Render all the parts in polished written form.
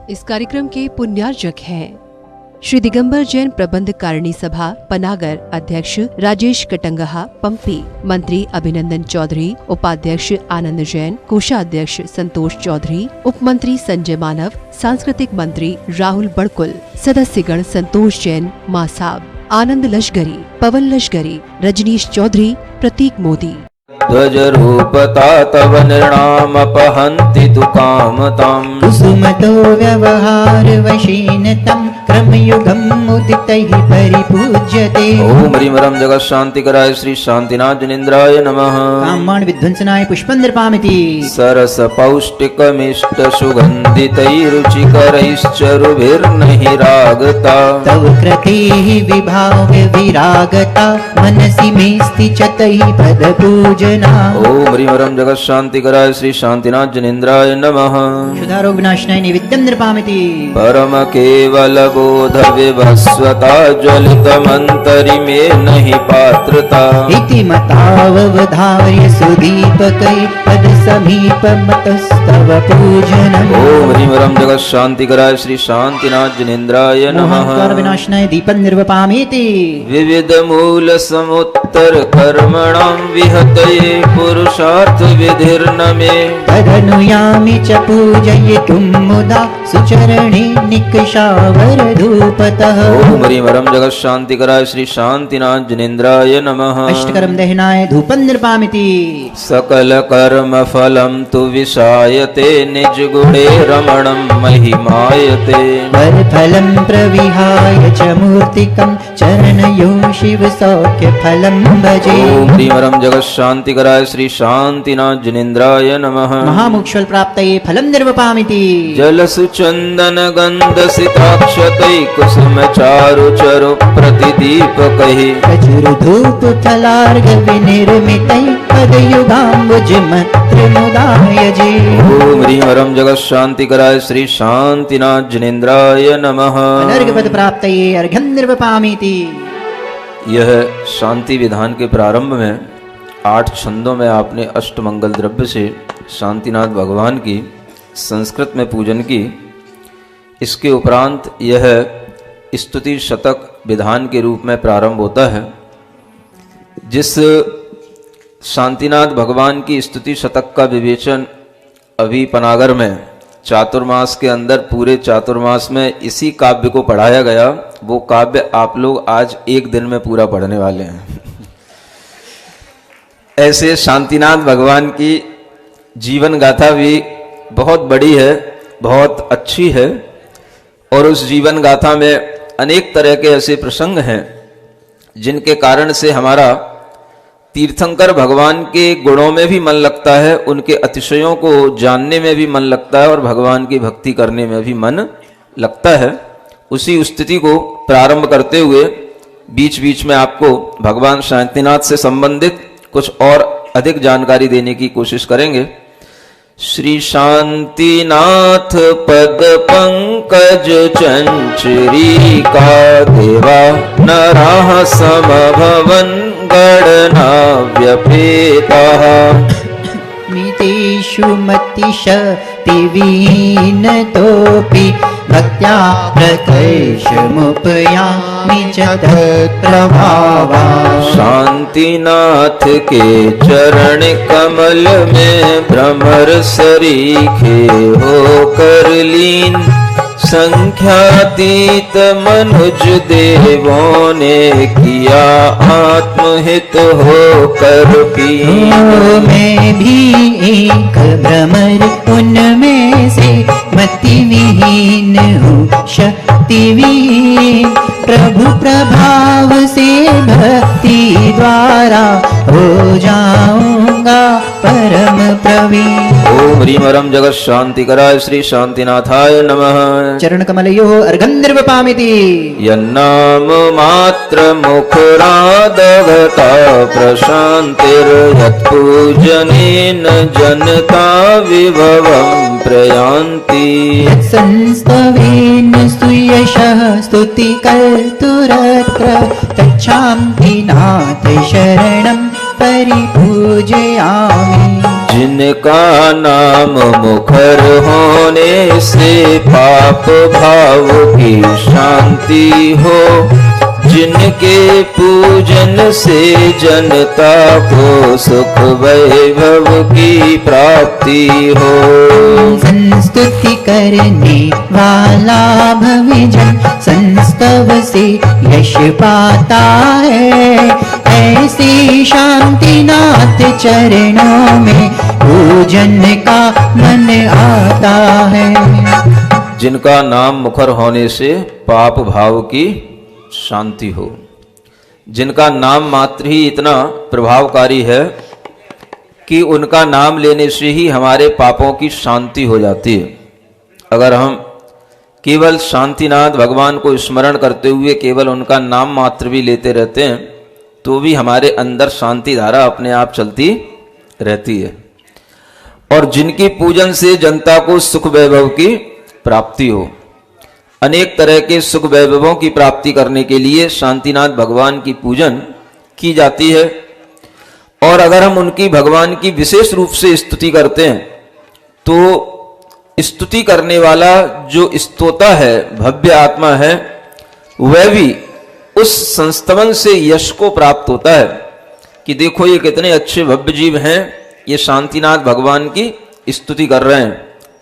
इस कार्यक्रम के पुण्यार्जक हैं श्री दिगंबर जैन प्रबंध कारिणी सभा पनागर अध्यक्ष राजेश कटंगहा पंपी, मंत्री अभिनंदन चौधरी, उपाध्यक्ष आनंद जैन, कोषाध्यक्ष संतोष चौधरी, उप मंत्री संजय मानव, सांस्कृतिक मंत्री राहुल बड़कुल, सदस्यगण संतोष जैन, मासाब, आनंद लश्करी, पवन लश्करी, रजनीश चौधरी, प्रतीक मोदी। ध्वज रूपता तव निर्णाम अपहन्ति तु कामताम् कुसुमतो व्यवहार वशीनतम् क्रमयुगम् उदितैः परिपूज्यते। ओम ह्रीं रं जगत् शान्तिकराय श्री शान्तिनाथ जनेन्द्राय नमः। कामान् विध्वंसनाय पुष्पन्दर्पामिति सरस पौष्टिकमिष्ट सुगन्धितैरुचिकरैश्चरुभिर्नहि रागता तव कृतेः विभाव्य विरागता मनसि मेस्ति च तैः पदपूजना। ओम ह्रीं रं जगत् शान्तिकराय श्री शान्तिनाथ जनेन्द्राय नमः। क्षुधारोग विनाशनाय नैवेद्यं निर्पामिति परम केवल बोध विभस्वता ज्वलितमन्तरि में नहि पात्रता इति मतावधार्य सुदीपकै पद समीपमतस्तव पूजनम्। ओम ह्रीं रं जगत् शान्तिकराय श्री शान्तिनाथ जनेन्द्राय नमः। मोहांकार विनाशनाय दीपं निर्वपामीति विविध मूल समुत्तर कर्मणां विहतये पुरुषार्थ विधिर्न मे तदनुयामि च पूजयितुं मुदा सुचरणे निकषावरधूपतः। ओम ह्रीं रं जगत् शान्तिकराय श्री शान्तिनाथ जनेन्द्राय नमः। अष्टकरं दहनाय धूपं निर्पामिति सकल कर्म फलं तु विषायते निज गुणे रमणं महिमायते वरफलं प्रविहाय च मूर्तिकं चरणयो शिव सौख्य फलं भजे। ओम ह्रीं रं जगत् शान्तिकराय श्री शान्तिनाथ जनेन्द्राय नमः। महामोक्षफल प्राप्तये फलं निर्वपामिति जलसुचन्दन गन्ध सिताक्षतै कुसुम चारु चरु प्रतिदीपकैः प्रचुर धूप फलार्घ विनिर्मितै पदयुगाम्बुज मन्त्रमुदाय जे। ओम ह्रीं रं जगत् शान्तिकराय श्री शान्तिनाथ जनेन्द्राय नमः। अनर्घपद प्राप्तये अर्घ्यं निर्वपामीति। यह शांति विधान के प्रारंभ में 8 छंदों में आपने अष्टमंगल द्रव्य से शांतिनाथ भगवान की संस्कृत में पूजन की। इसके उपरांत यह स्तुति शतक विधान के रूप में प्रारंभ होता है। जिस शांतिनाथ भगवान की स्तुति शतक का विवेचन अभी पनागर में चातुर्मास के अंदर पूरे चातुर्मास में इसी काव्य को पढ़ाया गया, वो काव्य आप लोग आज एक दिन में पूरा पढ़ने वाले हैं। ऐसे शांतिनाथ भगवान की जीवन गाथा भी बहुत बड़ी है, बहुत अच्छी है, और उस जीवन गाथा में अनेक तरह के ऐसे प्रसंग हैं जिनके कारण से हमारा तीर्थंकर भगवान के गुणों में भी मन लगता है, उनके अतिशयों को जानने में भी मन लगता है और भगवान की भक्ति करने में भी मन लगता है। उसी स्थिति को प्रारंभ करते हुए बीच बीच में आपको भगवान शांतिनाथ से संबंधित कुछ और अधिक जानकारी देने की कोशिश करेंगे। श्री शांतिनाथ पद पंकज चंचरी का देवा नराः समभवन गणना व्यपेताः मितेषु मतिशक्तिविहीनतोऽपि भक्त्या प्रकर्षमुपयामि च तत्प्रभावा। शांतिनाथ के चरण कमल में भ्रमर सरीखे होकर लीन संख्यातीत मनुज देवों ने किया आत्महित होकर पीन। मैं भी एक भ्रमर उनमें से मति विहीन हूँ शक्तिविहीन, प्रभु प्रभाव से भक्ति द्वारा हो जाऊंगा परम प्रवीण। ओम ह्रीं रं जगत् शान्तिकराय श्री शांतिनाथाय नमः। चरण कमलयोः अर्घं निर्वपामीति यन्नाम मात्र मुखरादगता प्रशान्तिर्यत्पूजनेन जनता विभवं प्रयान्ति। संस्तवेन सुयशः स्तुतिकर्तुरत्र तच्छान्तिनाथ शरणं परिपूजयामि। जिनका नाम मुखर होने से पाप भाव की शांति हो, जिनके पूजन से जनता को सुख वैभव की प्राप्ति हो। संस्तुति करने वाला भविजन संस्तव से यश पाता है, ऐसे शांतिनाथ चरणों में पूजन का मन आता है। जिनका नाम मुखर होने से पाप भाव की शांति हो, जिनका नाम मात्र ही इतना प्रभावकारी है कि उनका नाम लेने से ही हमारे पापों की शांति हो जाती है। अगर हम केवल शांतिनाथ भगवान को स्मरण करते हुए केवल उनका नाम मात्र भी लेते रहते हैं तो भी हमारे अंदर शांति धारा अपने आप चलती रहती है। और जिनकी पूजन से जनता को सुख वैभव की प्राप्ति हो, अनेक तरह के सुख वैभवों की प्राप्ति करने के लिए शांतिनाथ भगवान की पूजन की जाती है। और अगर हम उनकी भगवान की विशेष रूप से स्तुति करते हैं तो स्तुति करने वाला जो स्तोता है, भव्य आत्मा है, वह भी उस संस्तवन से यश को प्राप्त होता है कि देखो ये कितने अच्छे भव्य जीव हैं, ये शांतिनाथ भगवान की स्तुति कर रहे हैं,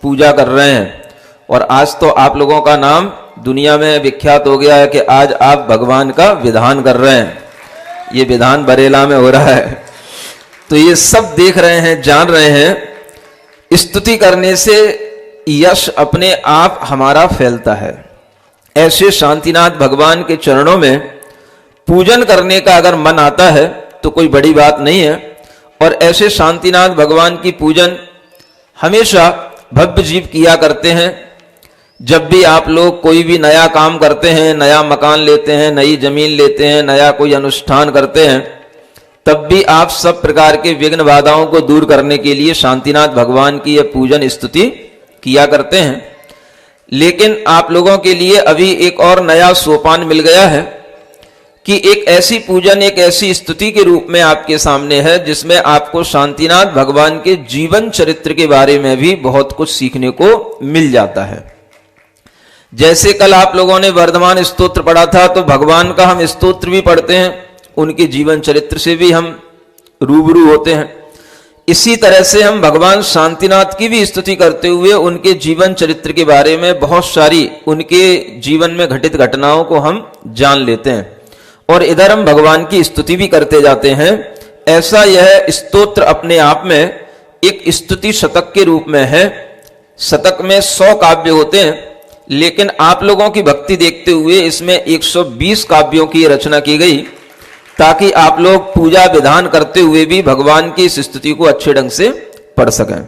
पूजा कर रहे हैं। और आज तो आप लोगों का नाम दुनिया में विख्यात हो गया है कि आज आप भगवान का विधान कर रहे हैं, ये विधान बरेला में हो रहा है। तो ये सब देख रहे हैं, जान रहे हैं। स्तुति करने से यश अपने आप हमारा फैलता है। ऐसे शांतिनाथ भगवान के चरणों में पूजन करने का अगर मन आता है तो कोई बड़ी बात नहीं है। और ऐसे शांतिनाथ भगवान की पूजन हमेशा भव्य जीव किया करते हैं। जब भी आप लोग कोई भी नया काम करते हैं, नया मकान लेते हैं, नई जमीन लेते हैं, नया कोई अनुष्ठान करते हैं, तब भी आप सब प्रकार के विघ्न बाधाओं को दूर करने के लिए शांतिनाथ भगवान की यह पूजन स्तुति किया करते हैं। लेकिन आप लोगों के लिए अभी एक और नया सोपान मिल गया है कि एक ऐसी पूजन, एक ऐसी स्तुति के रूप में आपके सामने है जिसमें आपको शांतिनाथ भगवान के जीवन चरित्र के बारे में भी बहुत कुछ सीखने को मिल जाता है। जैसे कल आप लोगों ने वर्धमान स्तोत्र पढ़ा था, तो भगवान का हम स्तोत्र भी पढ़ते हैं, उनके जीवन चरित्र से भी हम रूबरू होते हैं। इसी तरह से हम भगवान शांतिनाथ की भी स्तुति करते हुए उनके जीवन चरित्र के बारे में बहुत सारी उनके जीवन में घटित घटनाओं को हम जान लेते हैं और इधर हम भगवान की स्तुति भी करते जाते हैं। ऐसा यह स्तोत्र अपने आप में एक स्तुति शतक के रूप में है। शतक में 100 काव्य होते हैं, लेकिन आप लोगों की भक्ति देखते हुए इसमें 120 काव्यों की रचना की गई ताकि आप लोग पूजा विधान करते हुए भी भगवान की इस स्तुति को अच्छे ढंग से पढ़ सकें।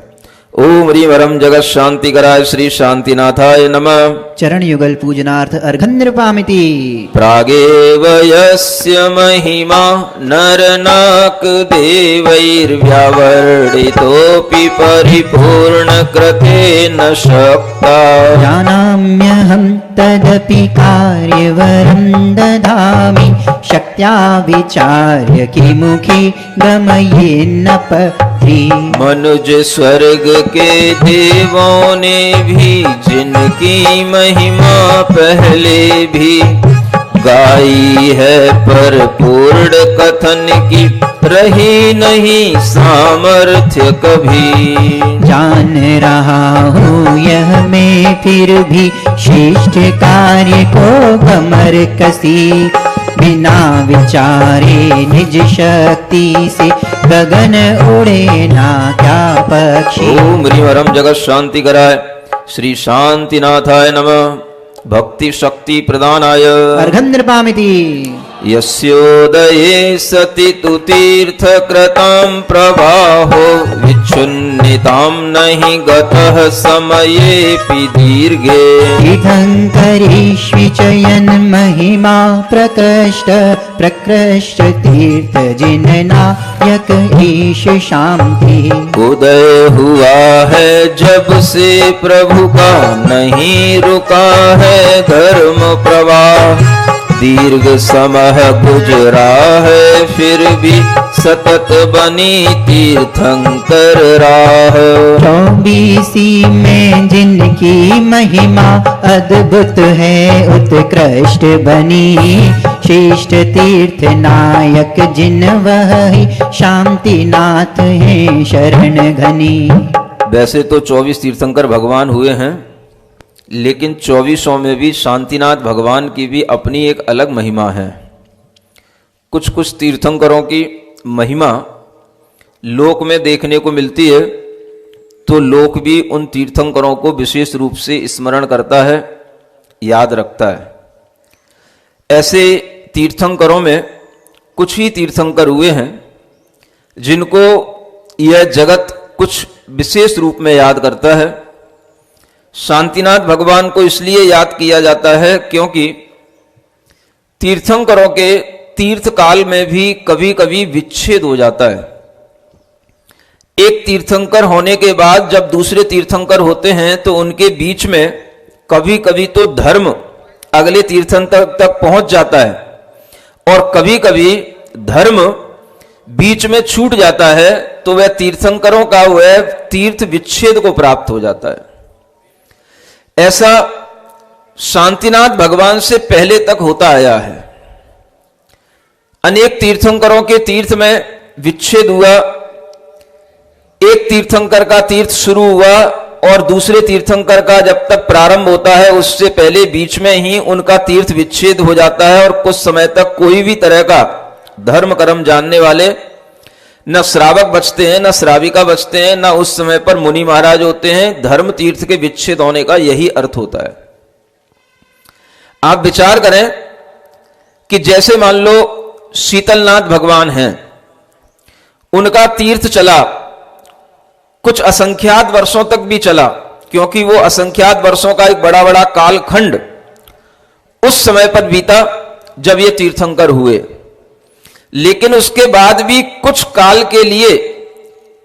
ओम ह्रीं वरम जगत शांति कराय श्री शांतिनाथाय नमः। चरण युगल पूजनार्थ अर्घं निर्पामिति। प्रागेव यस्य महिमा नरनाक देवैर्व्यावर्णितोऽपि परिपूर्ण कृतेन शक्ता। जानाम्यहं तदपि कार्यवरं ददामि शक्त्या विचार्य किमुखी गमयेन्न पथि। मनुज स्वर्ग के देवों ने भी जिनकी महिमा पहले भी गाई है, पर पूर्ण कथन की रही नहीं सामर्थ्य कभी। जान रहा हूँ यह मैं फिर भी श्रेष्ठ कार्य को कमर कसी। बिना विचारे निज शक्ति से गगन उड़े ना क्या पक्षी। ओम ह्रीं वरम जगत शांति कराय श्री शांतिनाथाय नमः। भक्ति शक्ति प्रदानाय अर्घं निर्पामिति। यस्योदये सति तु तीर्थ कृतां प्रवाहो विच्छुन्नितां नहीं गतः समयेऽपि दीर्घे। तीर्थंकरेष्वि चयन महिमा प्रकृष्ट प्रकृष्ट तीर्थ जिननायक ईश शांति। उदय हुआ है जब से प्रभु का नहीं रुका है धर्म प्रवाह। दीर्घ समय गुजरा है फिर भी सतत बनी तीर्थंकर राह। 24 में जिनकी महिमा अद्भुत है उत्कृष्ट बनी, श्रेष्ठ तीर्थ नायक जिन वही शांतिनाथ हैं शरण घनी। वैसे तो 24 तीर्थंकर भगवान हुए हैं, लेकिन 24 में भी शांतिनाथ भगवान की भी अपनी एक अलग महिमा है। कुछ कुछ तीर्थंकरों की महिमा लोक में देखने को मिलती है, तो लोक भी उन तीर्थंकरों को विशेष रूप से स्मरण करता है, याद रखता है। ऐसे तीर्थंकरों में कुछ ही तीर्थंकर हुए हैं जिनको यह जगत कुछ विशेष रूप में याद करता है। शांतिनाथ भगवान को इसलिए याद किया जाता है क्योंकि तीर्थंकरों के तीर्थ काल में भी कभी कभी विच्छेद हो जाता है। एक तीर्थंकर होने के बाद जब दूसरे तीर्थंकर होते हैं तो उनके बीच में कभी कभी तो धर्म अगले तीर्थंकर तक पहुंच जाता है और कभी कभी धर्म बीच में छूट जाता है, तो वह तीर्थंकरों का वह तीर्थ विच्छेद को प्राप्त हो जाता है। ऐसा शांतिनाथ भगवान से पहले तक होता आया है। अनेक तीर्थंकरों के तीर्थ में विच्छेद हुआ, एक तीर्थंकर का तीर्थ शुरू हुआ और दूसरे तीर्थंकर का जब तक प्रारंभ होता है उससे पहले बीच में ही उनका तीर्थ विच्छेद हो जाता है और कुछ समय तक कोई भी तरह का धर्म कर्म जानने वाले न श्रावक बचते हैं, न श्राविका बचते हैं, न उस समय पर मुनि महाराज होते हैं। धर्म तीर्थ के विच्छेद होने का यही अर्थ होता है। आप विचार करें कि जैसे मान लो शीतलनाथ भगवान हैं, उनका तीर्थ चला, कुछ असंख्यात वर्षों तक भी चला, क्योंकि वो असंख्यात वर्षों का एक बड़ा बड़ा कालखंड उस समय पर बीता जब ये तीर्थंकर हुए। लेकिन उसके बाद भी कुछ काल के लिए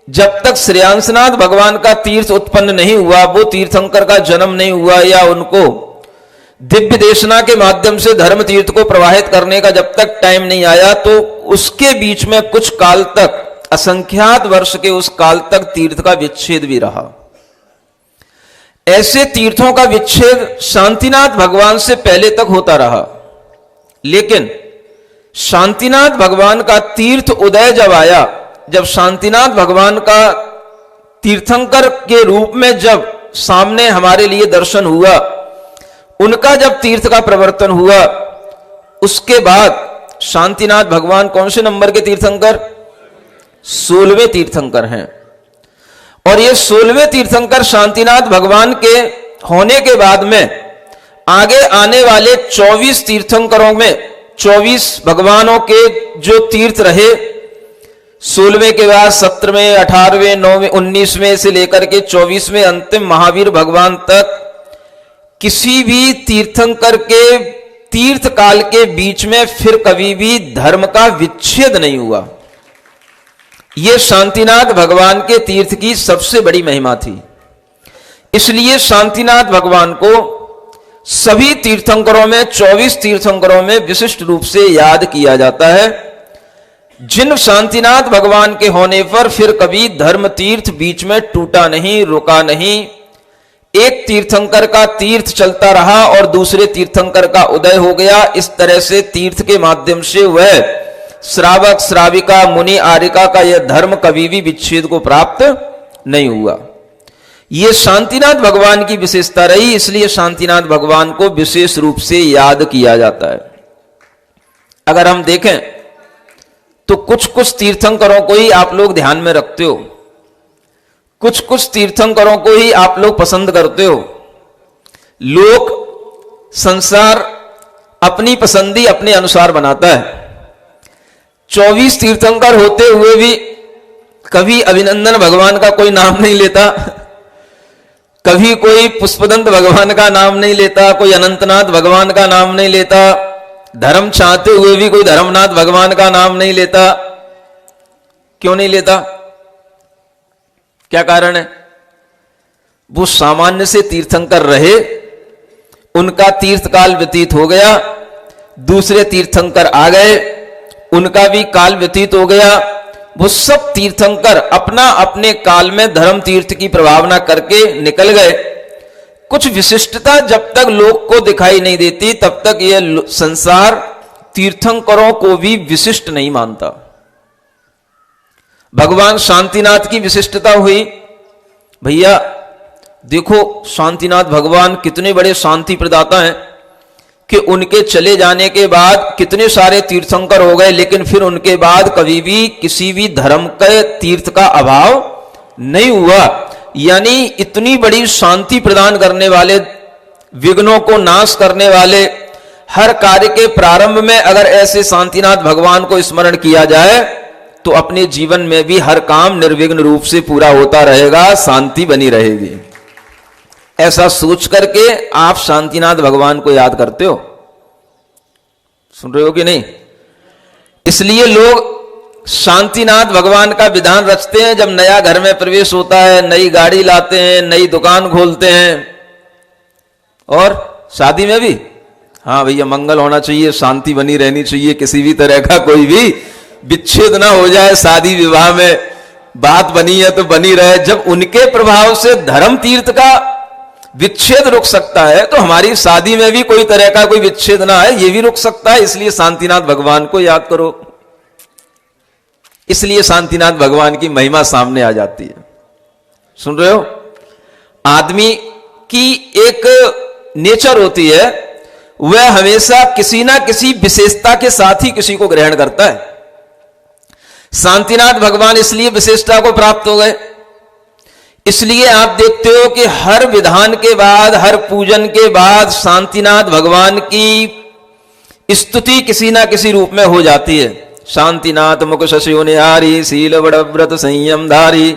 जब तक श्रेयांसनाथ भगवान का तीर्थ उत्पन्न नहीं हुआ, वो तीर्थंकर का जन्म नहीं हुआ या उनको दिव्य देशना के माध्यम से धर्म तीर्थ को प्रवाहित करने का जब तक टाइम नहीं आया, तो उसके बीच में कुछ काल तक, असंख्यात वर्ष के उस काल तक तीर्थ का विच्छेद भी रहा। ऐसे तीर्थों का विच्छेद शांतिनाथ भगवान से पहले तक होता रहा। लेकिन शांतिनाथ भगवान का तीर्थ उदय जब आया, जब शांतिनाथ भगवान का तीर्थंकर के रूप में जब सामने हमारे लिए दर्शन हुआ, उनका जब तीर्थ का प्रवर्तन हुआ, उसके बाद शांतिनाथ भगवान कौन से नंबर के तीर्थंकर? 16वें तीर्थंकर हैं। और ये 16वें तीर्थंकर शांतिनाथ भगवान के होने के बाद में आगे आने वाले 24 तीर्थंकरों में 24 भगवानों के जो तीर्थ रहे, 16वें के बाद 17वें, 18वें, 9वें, 19वें से लेकर के 24वें अंतिम महावीर भगवान तक किसी भी तीर्थंकर के तीर्थ काल के बीच में फिर कभी भी धर्म का विच्छेद नहीं हुआ। यह शांतिनाथ भगवान के तीर्थ की सबसे बड़ी महिमा थी। इसलिए शांतिनाथ भगवान को सभी तीर्थंकरों में, 24 तीर्थंकरों में विशिष्ट रूप से याद किया जाता है, जिन शांतिनाथ भगवान के होने पर फिर कभी धर्म तीर्थ बीच में टूटा नहीं, रुका नहीं। एक तीर्थंकर का तीर्थ चलता रहा और दूसरे तीर्थंकर का उदय हो गया। इस तरह से तीर्थ के माध्यम से वह श्रावक, श्राविका, मुनि, आर्यिका का यह धर्म कभी भी विच्छेद को प्राप्त नहीं हुआ। यह शांतिनाथ भगवान की विशेषता रही, इसलिए शांतिनाथ भगवान को विशेष रूप से याद किया जाता है। अगर हम देखें तो कुछ कुछ तीर्थंकरों को ही आप लोग ध्यान में रखते हो, कुछ कुछ तीर्थंकरों को ही आप लोग पसंद करते हो। लोक संसार अपनी पसंदी अपने अनुसार बनाता है। 24 तीर्थंकर होते हुए भी कभी अभिनंदन भगवान का कोई नाम नहीं लेता, कभी कोई पुष्पदंत भगवान का नाम नहीं लेता, कोई अनंतनाथ भगवान का नाम नहीं लेता, धर्म चाहते हुए भी कोई धर्मनाथ भगवान का नाम नहीं लेता। क्यों नहीं लेता? क्या कारण है? वो सामान्य से तीर्थंकर रहे, उनका तीर्थकाल व्यतीत हो गया, दूसरे तीर्थंकर आ गए, उनका भी काल व्यतीत हो गया। वो सब तीर्थंकर अपना अपने काल में धर्म तीर्थ की प्रभावना करके निकल गए। कुछ विशिष्टता जब तक लोक को दिखाई नहीं देती तब तक यह संसार तीर्थंकरों को भी विशिष्ट नहीं मानता। भगवान शांतिनाथ की विशिष्टता हुई, भैया देखो शांतिनाथ भगवान कितने बड़े शांति प्रदाता हैं कि उनके चले जाने के बाद कितने सारे तीर्थंकर हो गए, लेकिन फिर उनके बाद कभी भी किसी भी धर्म के तीर्थ का अभाव नहीं हुआ। यानी इतनी बड़ी शांति प्रदान करने वाले, विघ्नों को नाश करने वाले, हर कार्य के प्रारंभ में अगर ऐसे शांतिनाथ भगवान को स्मरण किया जाए तो अपने जीवन में भी हर काम निर्विघ्न रूप से पूरा होता रहेगा, शांति बनी रहेगी। ऐसा सोच करके आप शांतिनाथ भगवान को याद करते हो, सुन रहे हो कि नहीं? इसलिए लोग शांतिनाथ भगवान का विधान रचते हैं। जब नया घर में प्रवेश होता है, नई गाड़ी लाते हैं, नई दुकान खोलते हैं, और शादी में भी हाँ भैया मंगल होना चाहिए, शांति बनी रहनी चाहिए, किसी भी तरह का कोई भी विच्छेद ना हो जाए। शादी विवाह में बात बनी है तो बनी रहे। जब उनके प्रभाव से धर्म तीर्थ का विच्छेद रुक सकता है तो हमारी शादी में भी कोई तरह का कोई विच्छेद ना है, ये भी रुक सकता है। इसलिए शांतिनाथ भगवान को याद करो। इसलिए शांतिनाथ भगवान की महिमा सामने आ जाती है। सुन रहे हो? आदमी की एक नेचर होती है, वह हमेशा किसी ना किसी विशेषता के साथ ही किसी को ग्रहण करता है। शांतिनाथ भगवान इसलिए विशेषता को प्राप्त हो गए। इसलिए आप देखते हो कि हर विधान के बाद, हर पूजन के बाद शांतिनाथ भगवान की स्तुति किसी ना किसी रूप में हो जाती है। शांतिनाथ मुख शशि निहारी, शील बड़ व्रत संयम धारी।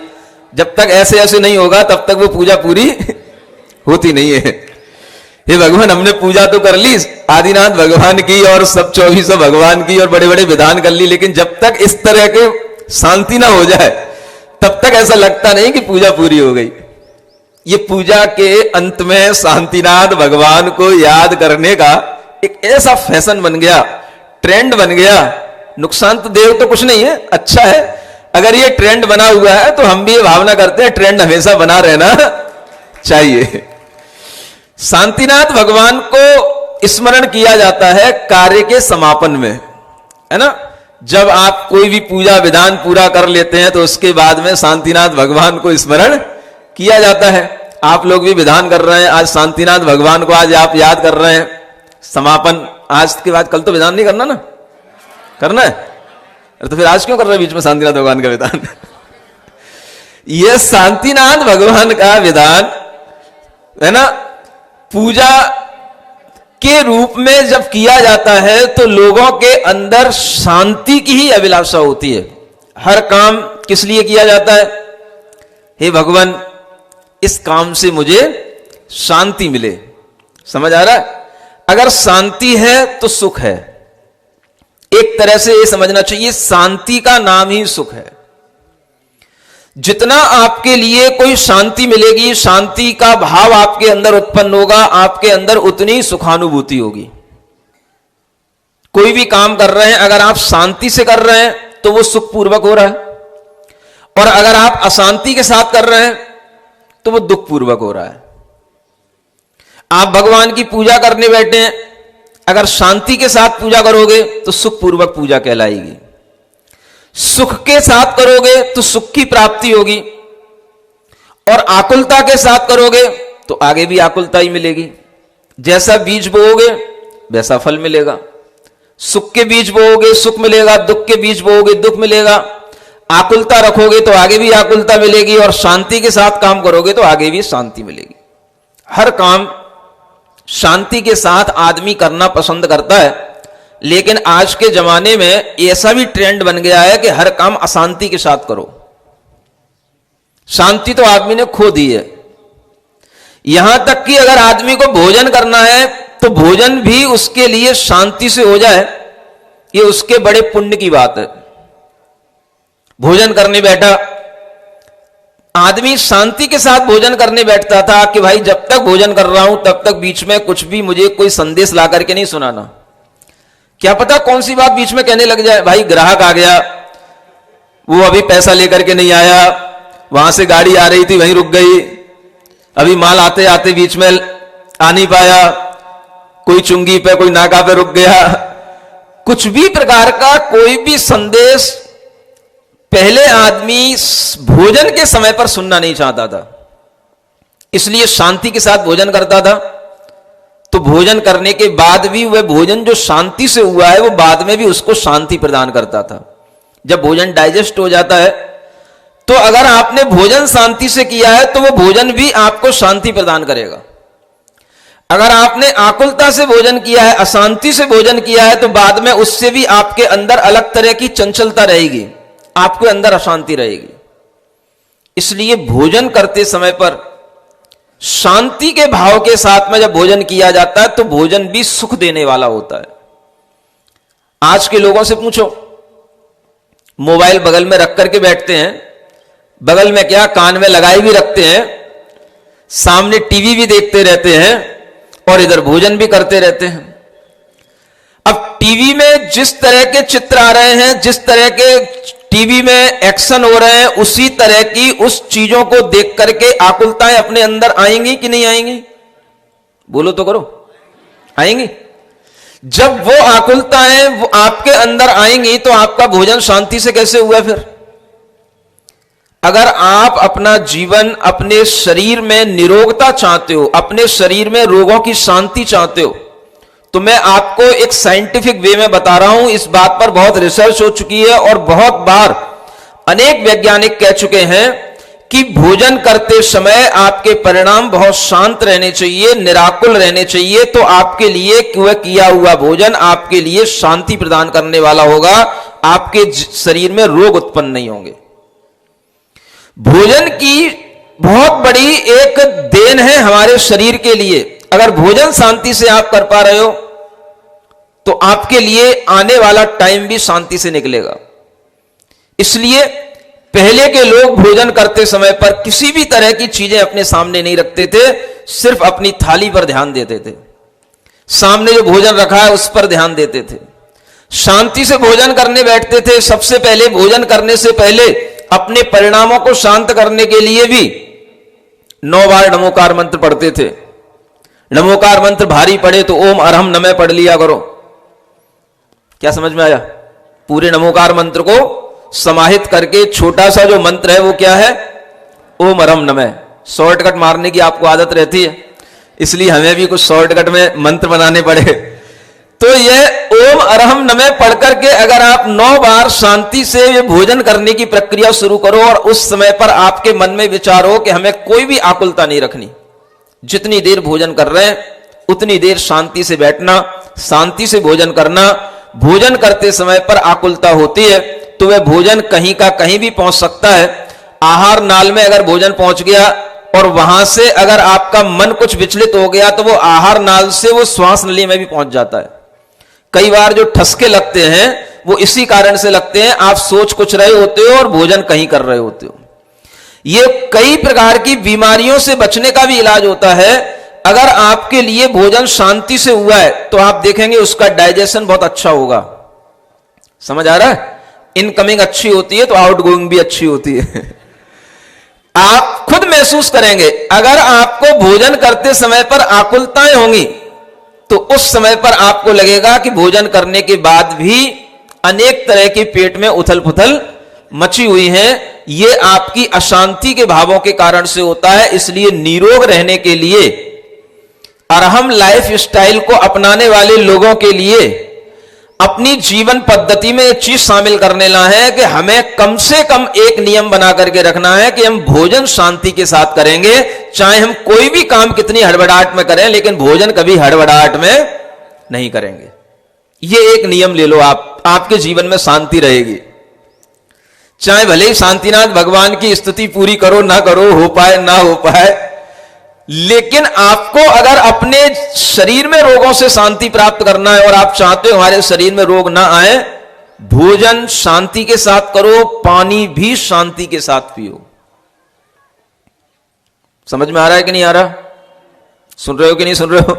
जब तक ऐसे ऐसे नहीं होगा तब तक वो पूजा पूरी होती नहीं है। हे भगवान, हमने पूजा तो कर ली आदिनाथ भगवान की और सब 24 भगवान की और बड़े बड़े विधान कर ली, लेकिन जब तक इस तरह के शांति ना हो जाए तब तक ऐसा लगता नहीं कि पूजा पूरी हो गई। ये पूजा के अंत में शांतिनाथ भगवान को याद करने का एक ऐसा फैशन बन गया, ट्रेंड बन गया। नुकसान तो देव तो कुछ नहीं है, अच्छा है। अगर ये ट्रेंड बना हुआ है तो हम भी ये भावना करते हैं ट्रेंड हमेशा बना रहना चाहिए। शांतिनाथ भगवान को स्मरण किया जाता है कार्य के समापन में, है ना? जब आप कोई भी पूजा विधान पूरा कर लेते हैं तो उसके बाद में शांतिनाथ भगवान को स्मरण किया जाता है। आप लोग भी विधान कर रहे हैं, आज शांतिनाथ भगवान को आज आप याद कर रहे हैं। समापन आज के बाद, कल तो विधान नहीं करना ना, करना है? अरे तो फिर आज क्यों कर रहे हैं बीच में शांतिनाथ भगवान का विधान? यह शांतिनाथ भगवान का विधान है ना, पूजा के रूप में जब किया जाता है तो लोगों के अंदर शांति की ही अभिलाषा होती है। हर काम किस लिए किया जाता है? हे भगवान, इस काम से मुझे शांति मिले। समझ आ रहा है? अगर शांति है तो सुख है। एक तरह से ये समझना चाहिए, शांति का नाम ही सुख है। जितना आपके लिए कोई शांति मिलेगी, शांति का भाव आपके अंदर उत्पन्न होगा, आपके अंदर उतनी सुखानुभूति होगी। कोई भी काम कर रहे हैं, अगर आप शांति से कर रहे हैं तो वो सुखपूर्वक हो रहा है, और अगर आप अशांति के साथ कर रहे हैं तो वो दुखपूर्वक हो रहा है। आप भगवान की पूजा करने बैठे हैं, अगर शांति के साथ पूजा करोगे तो सुखपूर्वक पूजा कहलाएगी। सुख के साथ करोगे तो सुख की प्राप्ति होगी, और आकुलता के साथ करोगे तो आगे भी आकुलता ही मिलेगी। जैसा बीज बोओगे वैसा फल मिलेगा। सुख के बीज बोओगे सुख मिलेगा, दुख के बीज बोओगे दुख मिलेगा। आकुलता रखोगे तो आगे भी आकुलता मिलेगी, और शांति के साथ काम करोगे तो आगे भी शांति मिलेगी। हर काम शांति के साथ आदमी करना पसंद करता है, लेकिन आज के जमाने में ऐसा भी ट्रेंड बन गया है कि हर काम अशांति के साथ करो। शांति तो आदमी ने खो दी है। यहां तक कि अगर आदमी को भोजन करना है तो भोजन भी उसके लिए शांति से हो जाए, ये उसके बड़े पुण्य की बात है। भोजन करने बैठा आदमी शांति के साथ भोजन करने बैठता था कि भाई जब तक भोजन कर रहा हूं तब तक बीच में कुछ भी मुझे कोई संदेश ला करके नहीं सुनाना। क्या पता कौन सी बात बीच में कहने लग जाए, भाई ग्राहक आ गया, वो अभी पैसा लेकर के नहीं आया, वहां से गाड़ी आ रही थी वहीं रुक गई, अभी माल आते आते बीच में आ नहीं पाया, कोई चुंगी पे कोई नाका पे रुक गया। कुछ भी प्रकार का कोई भी संदेश पहले आदमी भोजन के समय पर सुनना नहीं चाहता था, इसलिए शांति के साथ भोजन करता था। तो भोजन करने के बाद भी वह भोजन जो शांति से हुआ है वो बाद में भी उसको शांति प्रदान करता था। जब भोजन डाइजेस्ट हो जाता है तो अगर आपने भोजन शांति से किया है तो वो भोजन भी आपको शांति प्रदान करेगा। अगर आपने आकुलता से भोजन किया है, अशांति से भोजन किया है, तो बाद में उससे भी आपके अंदर अलग तरह की चंचलता रहेगी, आपके अंदर अशांति रहेगी। इसलिए भोजन करते समय पर शांति के भाव के साथ में जब भोजन किया जाता है तो भोजन भी सुख देने वाला होता है। आज के लोगों से पूछो, मोबाइल बगल में रख करके बैठते हैं, बगल में क्या कान में लगाए भी रखते हैं, सामने टीवी भी देखते रहते हैं और इधर भोजन भी करते रहते हैं। अब टीवी में जिस तरह के चित्र आ रहे हैं, जिस तरह के टीवी में एक्शन हो रहे हैं, उसी तरह की उस चीजों को देख करके आकुलताएं अपने अंदर आएंगी कि नहीं आएंगी? बोलो तो करो, आएंगी। जब वो आकुलताएं वो आपके अंदर आएंगी तो आपका भोजन शांति से कैसे हुआ फिर? अगर आप अपना जीवन, अपने शरीर में निरोगता चाहते हो, अपने शरीर में रोगों की शांति चाहते हो, तो मैं आपको एक साइंटिफिक वे में बता रहा हूं। इस बात पर बहुत रिसर्च हो चुकी है और बहुत बार अनेक वैज्ञानिक कह चुके हैं कि भोजन करते समय आपके परिणाम बहुत शांत रहने चाहिए, निराकुल रहने चाहिए, तो आपके लिए किया हुआ भोजन आपके लिए शांति प्रदान करने वाला होगा, आपके शरीर में रोग उत्पन्न नहीं होंगे। भोजन की बहुत बड़ी एक देन है हमारे शरीर के लिए। अगर भोजन शांति से आप कर पा रहे हो तो आपके लिए आने वाला टाइम भी शांति से निकलेगा। इसलिए पहले के लोग भोजन करते समय पर किसी भी तरह की चीजें अपने सामने नहीं रखते थे, सिर्फ अपनी थाली पर ध्यान देते थे, सामने जो भोजन रखा है उस पर ध्यान देते थे, शांति से भोजन करने बैठते थे। सबसे पहले भोजन करने से पहले अपने परिणामों को शांत करने के लिए भी 9 बार नमोकार मंत्र पढ़ते थे। नमोकार मंत्र भारी पड़े तो ओम अरहम नमः पढ़ लिया करो। क्या समझ में आया? पूरे नमोकार मंत्र को समाहित करके छोटा सा जो मंत्र है वो क्या है? ओम अरहम नमः। शॉर्टकट मारने की आपको आदत रहती है, इसलिए हमें भी कुछ शॉर्टकट में मंत्र बनाने पड़े। तो ये ओम अरहम नमः पढ़ करके अगर आप 9 बार शांति से ये भोजन करने की प्रक्रिया शुरू करो और उस समय पर आपके मन में विचार हो कि हमें कोई भी आकुलता नहीं रखनी, जितनी देर भोजन कर रहे हैं उतनी देर शांति से बैठना, शांति से भोजन करना। भोजन करते समय पर आकुलता होती है तो वह भोजन कहीं का कहीं भी पहुंच सकता है। आहार नाल में अगर भोजन पहुंच गया और वहां से अगर आपका मन कुछ विचलित हो गया तो वो आहार नाल से वो श्वास नली में भी पहुंच जाता है। कई बार जो ठसके लगते हैं वो इसी कारण से लगते हैं, आप सोच कुछ रहे होते हो और भोजन कहीं कर रहे होते हो। ये कई प्रकार की बीमारियों से बचने का भी इलाज होता है। अगर आपके लिए भोजन शांति से हुआ है तो आप देखेंगे उसका डाइजेशन बहुत अच्छा होगा। समझ आ रहा है? इनकमिंग अच्छी होती है तो आउटगोइंग भी अच्छी होती है। आप खुद महसूस करेंगे अगर आपको भोजन करते समय पर आकुलताएं होंगी तो उस समय पर आपको लगेगा कि भोजन करने के बाद भी अनेक तरह के पेट में उथल पुथल मची हुई है। ये आपकी अशांति के भावों के कारण से होता है। इसलिए निरोग रहने के लिए अरहम लाइफ स्टाइल को अपनाने वाले लोगों के लिए अपनी जीवन पद्धति में एक चीज शामिल करने ला है कि हमें कम से कम एक नियम बना करके रखना है कि हम भोजन शांति के साथ करेंगे। चाहे हम कोई भी काम कितनी हड़बड़ाहट में करें, लेकिन भोजन कभी हड़बड़ाहट में नहीं करेंगे। ये एक नियम ले लो, आपके जीवन में शांति रहेगी। चाहे भले ही शांतिनाथ भगवान की स्तुति पूरी करो ना करो, हो पाए ना हो पाए, लेकिन आपको अगर अपने शरीर में रोगों से शांति प्राप्त करना है और आप चाहते हो हमारे शरीर में रोग ना आए, भोजन शांति के साथ करो, पानी भी शांति के साथ पियो। समझ में आ रहा है कि नहीं आ रहा? सुन रहे हो कि नहीं सुन रहे हो?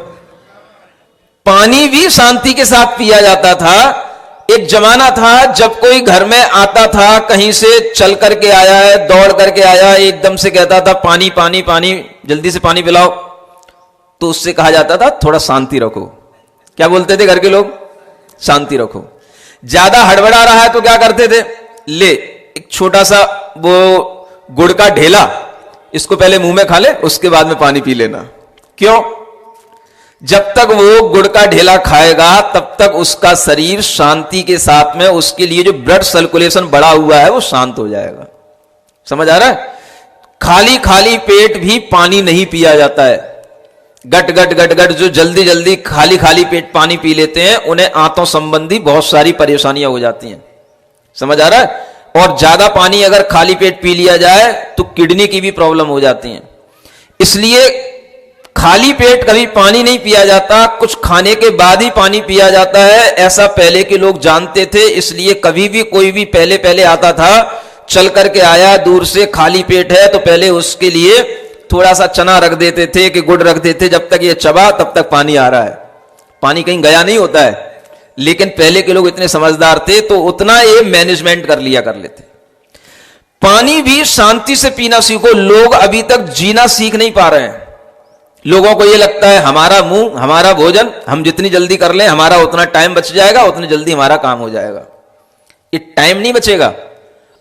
पानी भी शांति के साथ पिया जाता था। एक जमाना था जब कोई घर में आता था, कहीं से चल करके आया है, दौड़ करके आया है, एकदम से कहता था पानी पानी पानी, जल्दी से पानी पिलाओ, तो उससे कहा जाता था थोड़ा शांति रखो। क्या बोलते थे घर के लोग? शांति रखो। ज्यादा हड़बड़ा रहा है तो क्या करते थे? ले एक छोटा सा वो गुड़ का ढेला, इसको पहले मुंह में खा ले, उसके बाद में पानी पी लेना। क्यों? जब तक वो गुड़ का ढेला खाएगा तब तक उसका शरीर शांति के साथ में, उसके लिए जो ब्लड सर्कुलेशन बढ़ा हुआ है वो शांत हो जाएगा। समझ आ रहा है? खाली खाली पेट भी पानी नहीं पिया जाता है। गट गट गट गट जो जल्दी जल्दी खाली खाली पेट पानी पी लेते हैं, उन्हें आंतों संबंधी बहुत सारी परेशानियां हो जाती हैं। समझ आ रहा है? और ज्यादा पानी अगर खाली पेट पी लिया जाए तो किडनी की भी प्रॉब्लम हो जाती है। इसलिए खाली पेट कभी पानी नहीं पिया जाता, कुछ खाने के बाद ही पानी पिया जाता है। ऐसा पहले के लोग जानते थे। इसलिए कभी भी कोई भी पहले पहले आता था, चल करके आया दूर से, खाली पेट है, तो पहले उसके लिए थोड़ा सा चना रख देते थे कि गुड़ रख देते, जब तक ये चबा तब तक पानी आ रहा है। पानी कहीं गया नहीं होता है। लेकिन पहले के लोग इतने समझदार थे तो उतना ये मैनेजमेंट कर लिया कर लेते। पानी भी शांति से पीना सीखो। लोग अभी तक जीना सीख नहीं पा रहे हैं। लोगों को यह लगता है हमारा मुंह, हमारा भोजन, हम जितनी जल्दी कर लें हमारा उतना टाइम बच जाएगा, उतनी जल्दी हमारा काम हो जाएगा। ये टाइम नहीं बचेगा,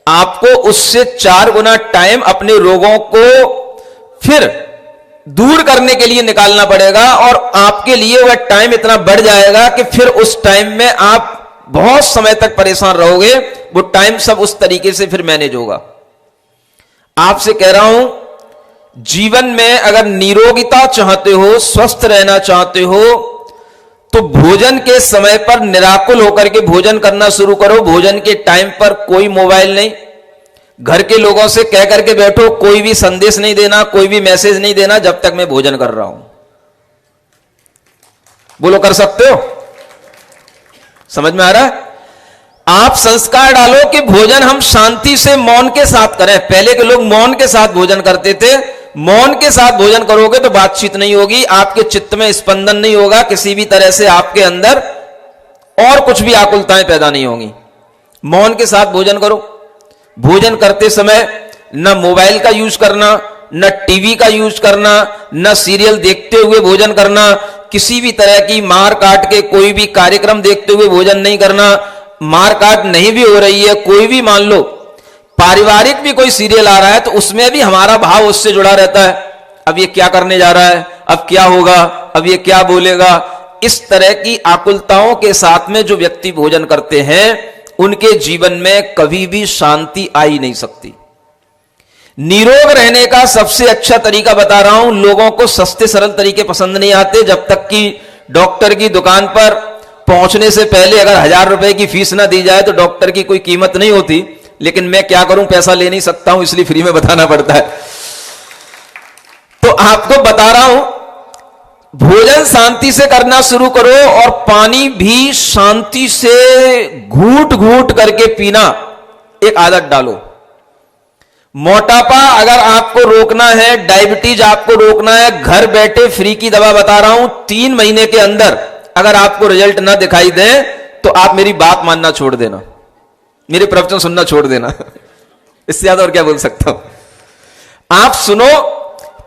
आपको उससे 4 गुना टाइम अपने रोगों को फिर दूर करने के लिए निकालना पड़ेगा। और आपके लिए वह टाइम इतना बढ़ जाएगा कि फिर उस टाइम में आप बहुत समय तक परेशान रहोगे। वो टाइम सब उस तरीके से फिर मैनेज होगा। आपसे कह रहा हूं, जीवन में अगर निरोगिता चाहते हो, स्वस्थ रहना चाहते हो, तो भोजन के समय पर निराकुल होकर के भोजन करना शुरू करो। भोजन के टाइम पर कोई मोबाइल नहीं, घर के लोगों से कह करके बैठो कोई भी संदेश नहीं देना, कोई भी मैसेज नहीं देना जब तक मैं भोजन कर रहा हूं। बोलो, कर सकते हो? समझ में आ रहा है? आप संस्कार डालो कि भोजन हम शांति से मौन के साथ करें। पहले के लोग मौन के साथ भोजन करते थे। मौन के साथ भोजन करोगे तो बातचीत नहीं होगी, आपके चित्त में स्पंदन नहीं होगा, किसी भी तरह से आपके अंदर और कुछ भी आकुलताएं पैदा नहीं होंगी। मौन के साथ भोजन करो। भोजन करते समय न मोबाइल का यूज करना, न टीवी का यूज करना, न सीरियल देखते हुए भोजन करना, किसी भी तरह की मार काट के कोई भी कार्यक्रम देखते हुए भोजन नहीं करना। मार काट नहीं भी हो रही है, कोई भी मान लो पारिवारिक भी कोई सीरियल आ रहा है तो उसमें भी हमारा भाव उससे जुड़ा रहता है। अब ये क्या करने जा रहा है, अब क्या होगा, अब ये क्या बोलेगा। इस तरह की आकुलताओं के साथ में जो व्यक्ति भोजन करते हैं उनके जीवन में कभी भी शांति आ ही नहीं सकती। निरोग रहने का सबसे अच्छा तरीका बता रहा हूं। लोगों को सस्ते सरल तरीके पसंद नहीं आते। जब तक कि डॉक्टर की दुकान पर पहुंचने से पहले अगर 1000 रुपए की फीस ना दी जाए तो डॉक्टर की कोई कीमत नहीं होती। लेकिन मैं क्या करूं, पैसा ले नहीं सकता हूं, इसलिए फ्री में बताना पड़ता है। तो आपको बता रहा हूं, भोजन शांति से करना शुरू करो और पानी भी शांति से घूट घूट करके पीना एक आदत डालो। मोटापा अगर आपको रोकना है, डायबिटीज आपको रोकना है, घर बैठे फ्री की दवा बता रहा हूं, 3 महीने के अंदर अगर आपको रिजल्ट ना दिखाई दे तो आप मेरी बात मानना छोड़ देना, मेरे प्रवचन सुनना छोड़ देना। इससे ज्यादा और क्या बोल सकता हूं। आप सुनो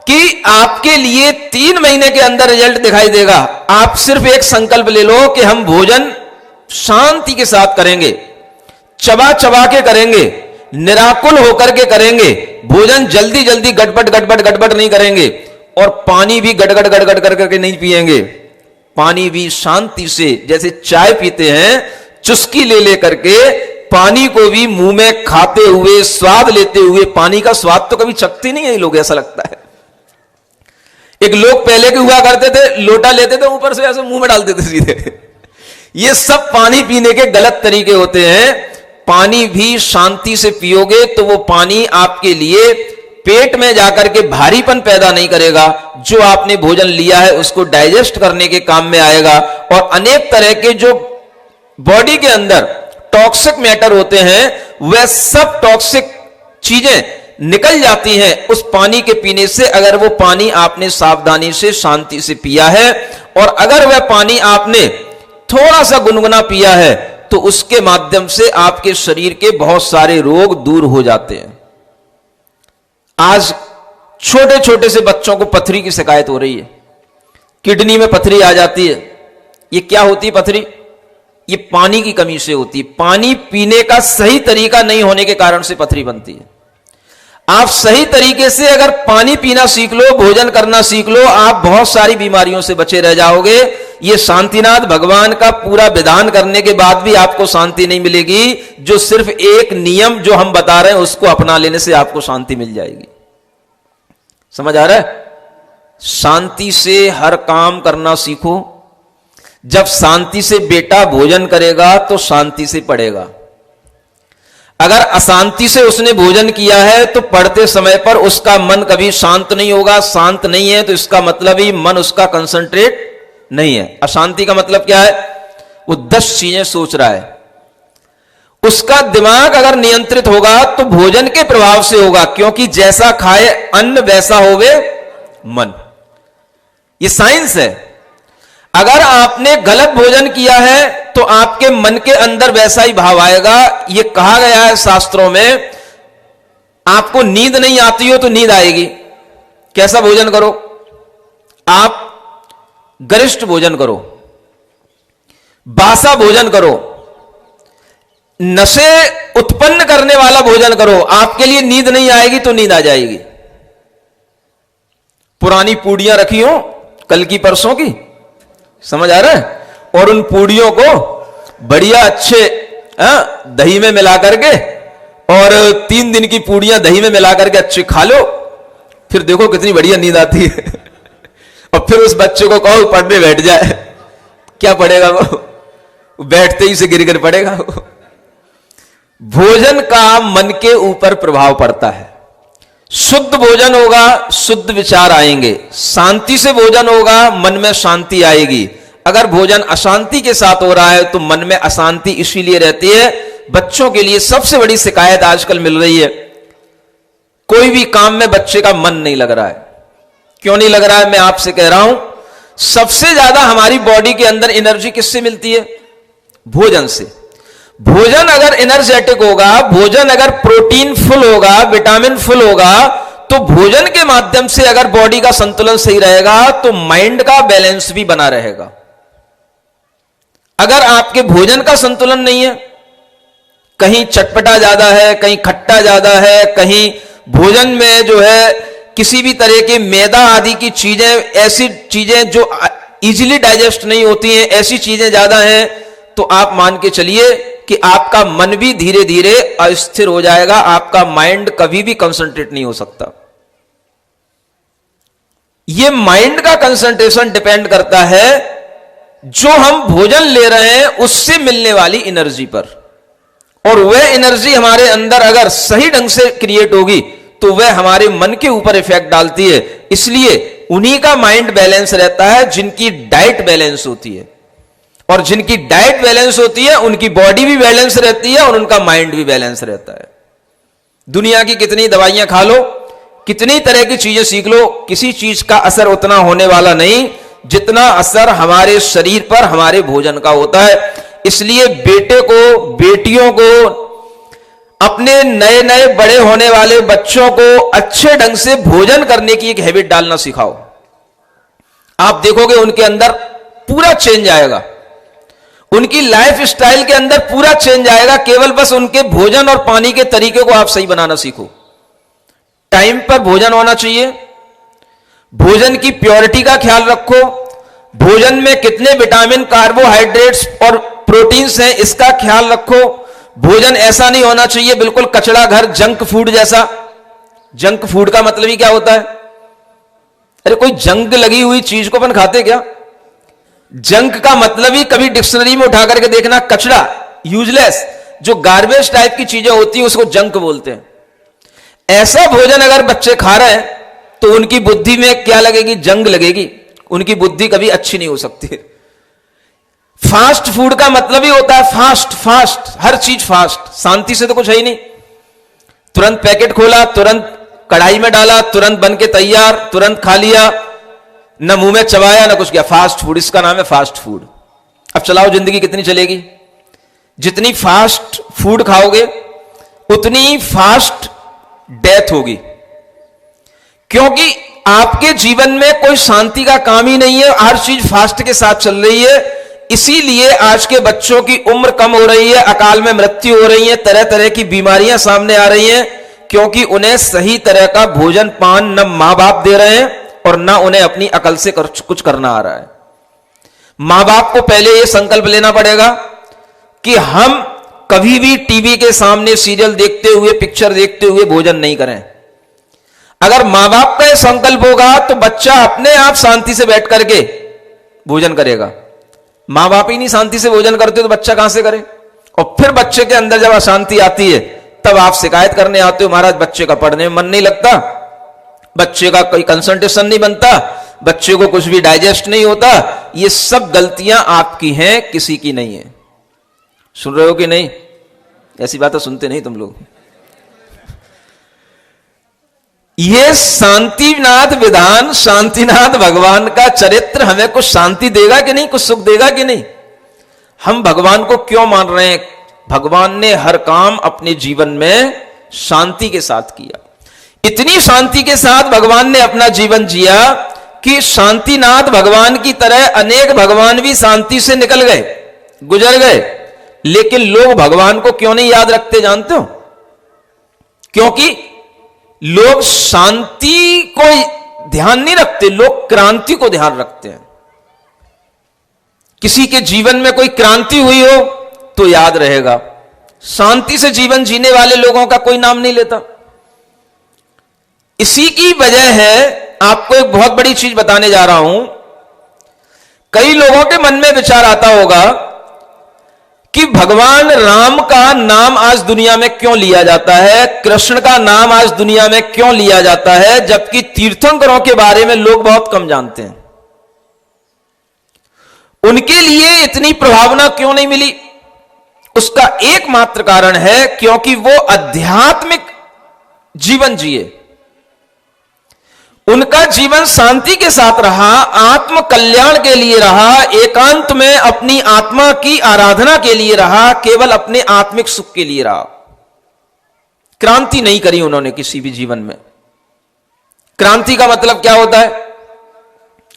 कि आपके लिए 3 महीने के अंदर रिजल्ट दिखाई देगा। आप सिर्फ एक संकल्प ले लो कि हम भोजन शांति के साथ करेंगे, चबा चबा के करेंगे, निराकुल होकर के करेंगे। भोजन जल्दी जल्दी गड़बड़ गड़बड़ गड़बड़ नहीं करेंगे और पानी भी गड़गड़ गड़गड़ करके नहीं पिएंगे। पानी भी शांति से, जैसे चाय पीते हैं चुस्की ले ले करके, पानी को भी मुंह में खाते हुए, स्वाद लेते हुए। पानी का स्वाद तो कभी चखते नहीं है ये लोग, ऐसा लगता है। एक लोग पहले के हुआ करते थे, लोटा लेते थे ऊपर से ऐसे मुंह में डाल देते सीधे। ये सब पानी पीने के गलत तरीके होते हैं। पानी भी शांति से पियोगे तो वो पानी आपके लिए पेट में जाकर के भारीपन पैदा नहीं करेगा। जो आपने भोजन लिया है उसको डाइजेस्ट करने के काम में आएगा। और अनेक तरह के जो बॉडी के अंदर टॉक्सिक मैटर होते हैं, वह सब टॉक्सिक चीजें निकल जाती हैं उस पानी के पीने से। अगर वो पानी आपने सावधानी से शांति से पिया है और अगर वह पानी आपने थोड़ा सा गुनगुना पिया है तो उसके माध्यम से आपके शरीर के बहुत सारे रोग दूर हो जाते हैं। आज छोटे छोटे से बच्चों को पथरी की शिकायत हो रही है, किडनी में पथरी आ जाती है। ये क्या होती है पथरी? ये पानी की कमी से होती है। पानी पीने का सही तरीका नहीं होने के कारण से पथरी बनती है। आप सही तरीके से अगर पानी पीना सीख लो, भोजन करना सीख लो, आप बहुत सारी बीमारियों से बचे रह जाओगे। ये शांतिनाथ भगवान का पूरा विधान करने के बाद भी आपको शांति नहीं मिलेगी। जो सिर्फ एक नियम जो हम बता रहे हैं उसको अपना लेने से आपको शांति मिल जाएगी। समझ आ रहा है? शांति से हर काम करना सीखो। जब शांति से बेटा भोजन करेगा तो शांति से पढ़ेगा। अगर अशांति से उसने भोजन किया है तो पढ़ते समय पर उसका मन कभी शांत नहीं होगा। शांत नहीं है तो इसका मतलब ही मन उसका कंसंट्रेट नहीं है। अशांति का मतलब क्या है? वो 10 चीजें सोच रहा है। उसका दिमाग अगर नियंत्रित होगा तो भोजन के प्रभाव से होगा, क्योंकि जैसा खाए अन्न वैसा होवे मन। ये साइंस है। अगर आपने गलत भोजन किया है तो आपके मन के अंदर वैसा ही भाव आएगा। यह कहा गया है शास्त्रों में, आपको नींद नहीं आती हो तो नींद आएगी। कैसा भोजन करो? आप गरिष्ठ भोजन करो, बासा भोजन करो, नशे उत्पन्न करने वाला भोजन करो। आपके लिए नींद नहीं आएगी तो नींद आ जाएगी। पुरानी पूड़ियां रखी हो कल की परसों की, समझ आ रहा है? और उन पूड़ियों को बढ़िया अच्छे दही में मिला करके, और 3 दिन की पूड़ियां दही में मिला करके अच्छे खा लो, फिर देखो कितनी बढ़िया नींद आती है। और फिर उस बच्चे को कहो पढ़ने बैठ जाए, क्या पढ़ेगा वो? बैठते ही से गिर गिर पड़ेगा। भोजन का मन के ऊपर प्रभाव पड़ता है। शुद्ध भोजन होगा, शुद्ध विचार आएंगे। शांति से भोजन होगा, मन में शांति आएगी। अगर भोजन अशांति के साथ हो रहा है तो मन में अशांति इसीलिए रहती है। बच्चों के लिए सबसे बड़ी शिकायत आजकल मिल रही है, कोई भी काम में बच्चे का मन नहीं लग रहा है। क्यों नहीं लग रहा है? मैं आपसे कह रहा हूं, सबसे ज्यादा हमारी बॉडी के अंदर एनर्जी किससे मिलती है? भोजन से। भोजन अगर एनर्जेटिक होगा, भोजन अगर प्रोटीन फुल होगा, विटामिन फुल होगा, तो भोजन के माध्यम से अगर बॉडी का संतुलन सही रहेगा तो माइंड का बैलेंस भी बना रहेगा। अगर आपके भोजन का संतुलन नहीं है, कहीं चटपटा ज्यादा है, कहीं खट्टा ज्यादा है, कहीं भोजन में जो है किसी भी तरह के मैदा आदि की चीजें, ऐसी चीजें जो इजीली डाइजेस्ट नहीं होती हैं, ऐसी चीजें ज्यादा हैं, तो आप मान के चलिए कि आपका मन भी धीरे धीरे अस्थिर हो जाएगा। आपका माइंड कभी भी कंसंट्रेट नहीं हो सकता। यह माइंड का कंसंट्रेशन डिपेंड करता है जो हम भोजन ले रहे हैं उससे मिलने वाली एनर्जी पर। और वह एनर्जी हमारे अंदर अगर सही ढंग से क्रिएट होगी तो वह हमारे मन के ऊपर इफेक्ट डालती है। इसलिए उन्हीं का माइंड बैलेंस रहता है जिनकी डाइट बैलेंस होती है, और जिनकी डाइट बैलेंस होती है उनकी बॉडी भी बैलेंस रहती है और उनका माइंड भी बैलेंस रहता है। दुनिया की कितनी दवाइयां खा लो, कितनी तरह की चीजें सीख लो, किसी चीज का असर उतना होने वाला नहीं जितना असर हमारे शरीर पर हमारे भोजन का होता है। इसलिए बेटे को, बेटियों को, अपने नए नए बड़े होने वाले बच्चों को अच्छे ढंग से भोजन करने की एक हैबिट डालना सिखाओ। आप देखोगे उनके अंदर पूरा चेंज आएगा, उनकी लाइफ स्टाइल के अंदर पूरा चेंज आएगा। केवल बस उनके भोजन और पानी के तरीके को आप सही बनाना सीखो। टाइम पर भोजन होना चाहिए, भोजन की प्योरिटी का ख्याल रखो, भोजन में कितने विटामिन, कार्बोहाइड्रेट्स और प्रोटीन्स हैं इसका ख्याल रखो। भोजन ऐसा नहीं होना चाहिए बिल्कुल कचड़ा घर, जंक फूड जैसा। जंक फूड का मतलब ही क्या होता है? अरे कोई जंग लगी हुई चीज को अपन खाते क्या? जंक का मतलब ही कभी डिक्शनरी में उठा करके देखना, कचड़ा, यूजलेस, जो गार्बेज टाइप की चीजें होती हैं उसको जंक बोलते हैं। ऐसा भोजन अगर बच्चे खा रहे हैं तो उनकी बुद्धि में क्या लगेगी? जंग लगेगी। उनकी बुद्धि कभी अच्छी नहीं हो सकती। फास्ट फूड का मतलब ही होता है फास्ट, फास्ट, हर चीज फास्ट, शांति से तो कुछ है ही नहीं। तुरंत पैकेट खोला, तुरंत कढ़ाई में डाला, तुरंत बन के तैयार, तुरंत खा लिया, न मुंह में चबाया न कुछ किया। फास्ट फूड, इसका नाम है फास्ट फूड। अब चलाओ, जिंदगी कितनी चलेगी? जितनी फास्ट फूड खाओगे उतनी फास्ट डेथ होगी, क्योंकि आपके जीवन में कोई शांति का काम ही नहीं है, हर चीज फास्ट के साथ चल रही है। इसीलिए आज के बच्चों की उम्र कम हो रही है, अकाल में मृत्यु हो रही है, तरह तरह की बीमारियां सामने आ रही हैं, क्योंकि उन्हें सही तरह का भोजन पान न मां बाप दे रहे हैं और न उन्हें अपनी अकल से कुछ करना आ रहा है। मां बाप को पहले यह संकल्प लेना पड़ेगा कि हम कभी भी टीवी के सामने सीरियल देखते हुए, पिक्चर देखते हुए भोजन नहीं करें। अगर मां बाप का यह संकल्प होगा तो बच्चा अपने आप शांति से बैठ करके भोजन करेगा। मां बाप ही नहीं शांति से भोजन करते तो बच्चा कहां से करे? और फिर बच्चे के अंदर जब अशांति आती है तब आप शिकायत करने आते हो, महाराज बच्चे का पढ़ने में मन नहीं लगता, बच्चे का कोई कंसंट्रेशन नहीं बनता, बच्चे को कुछ भी डाइजेस्ट नहीं होता। ये सब गलतियां आपकी हैं, किसी की नहीं है। सुन रहे हो कि नहीं? ऐसी बातें सुनते नहीं तुम लोग। ये शांतिनाथ विधान, शांतिनाथ भगवान का चरित्र हमें कुछ शांति देगा कि नहीं, कुछ सुख देगा कि नहीं? हम भगवान को क्यों मान रहे हैं? भगवान ने हर काम अपने जीवन में शांति के साथ किया। इतनी शांति के साथ भगवान ने अपना जीवन जिया कि शांतिनाथ भगवान की तरह अनेक भगवान भी शांति से निकल गए, गुजर गए। लेकिन लोग भगवान को क्यों नहीं याद रखते जानते हो? क्योंकि लोग शांति को ध्यान नहीं रखते, लोग क्रांति को ध्यान रखते हैं। किसी के जीवन में कोई क्रांति हुई हो तो याद रहेगा, शांति से जीवन जीने वाले लोगों का कोई नाम नहीं लेता। इसी की वजह है, आपको एक बहुत बड़ी चीज बताने जा रहा हूं। कई लोगों के मन में विचार आता होगा कि भगवान राम का नाम आज दुनिया में क्यों लिया जाता है, कृष्ण का नाम आज दुनिया में क्यों लिया जाता है, जबकि तीर्थंकरों के बारे में लोग बहुत कम जानते हैं। उनके लिए इतनी प्रभावना क्यों नहीं मिली? उसका एकमात्र कारण है क्योंकि वो आध्यात्मिक जीवन जिए। उनका जीवन शांति के साथ रहा, आत्म कल्याण के लिए रहा, एकांत में अपनी आत्मा की आराधना के लिए रहा, केवल अपने आत्मिक सुख के लिए रहा। क्रांति नहीं करी उन्होंने किसी भी जीवन में। क्रांति का मतलब क्या होता है?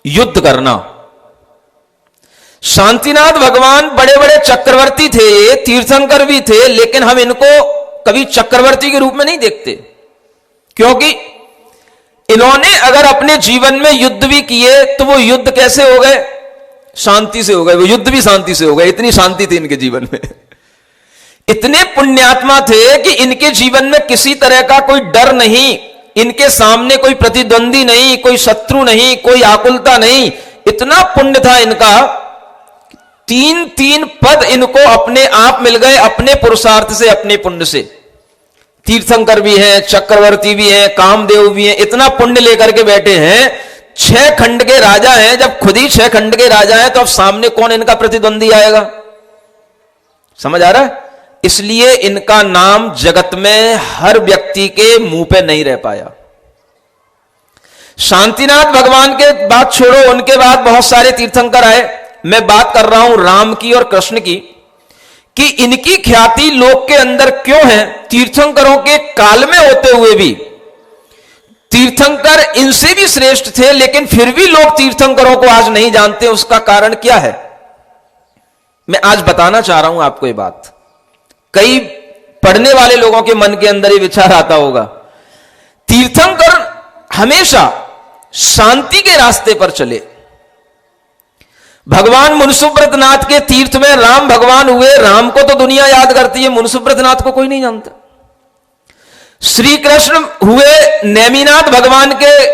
युद्ध करना। शांतिनाथ भगवान बड़े बड़े चक्रवर्ती थे, ये तीर्थंकर भी थे, लेकिन हम इनको कभी चक्रवर्ती के रूप में नहीं देखते, क्योंकि इन्होंने अगर अपने जीवन में युद्ध भी किए तो वो युद्ध कैसे हो गए? शांति से हो गए। वो युद्ध भी शांति से हो गए, इतनी शांति थी इनके जीवन में। इतने पुण्यात्मा थे कि इनके जीवन में किसी तरह का कोई डर नहीं, इनके सामने कोई प्रतिद्वंदी नहीं, कोई शत्रु नहीं, कोई आकुलता नहीं। इतना पुण्य था इनका, 3 पद इनको अपने आप मिल गए, अपने पुरुषार्थ से, अपने पुण्य से। तीर्थंकर भी हैं, चक्रवर्ती भी हैं, कामदेव भी हैं, इतना पुण्य लेकर के बैठे हैं। 6 खंड के राजा हैं। जब खुद ही 6 खंड के राजा हैं तो अब सामने कौन इनका प्रतिद्वंदी आएगा? समझ आ रहा है? इसलिए इनका नाम जगत में हर व्यक्ति के मुंह पे नहीं रह पाया। शांतिनाथ भगवान के बात छोड़ो, उनके बाद बहुत सारे तीर्थंकर आए। मैं बात कर रहा हूं राम की और कृष्ण की, कि इनकी ख्याति लोक के अंदर क्यों है? तीर्थंकरों के काल में होते हुए भी तीर्थंकर इनसे भी श्रेष्ठ थे, लेकिन फिर भी लोग तीर्थंकरों को आज नहीं जानते। उसका कारण क्या है? मैं आज बताना चाह रहा हूं आपको ये बात। कई पढ़ने वाले लोगों के मन के अंदर ये विचार आता होगा, तीर्थंकर हमेशा शांति के रास्ते पर चले। भगवान मुनसुब्रत नाथ के तीर्थ में राम भगवान हुए, राम को तो दुनिया याद करती है, मुनसुब्रत नाथ को कोई नहीं जानता। श्री कृष्ण हुए नेमिनाथ भगवान के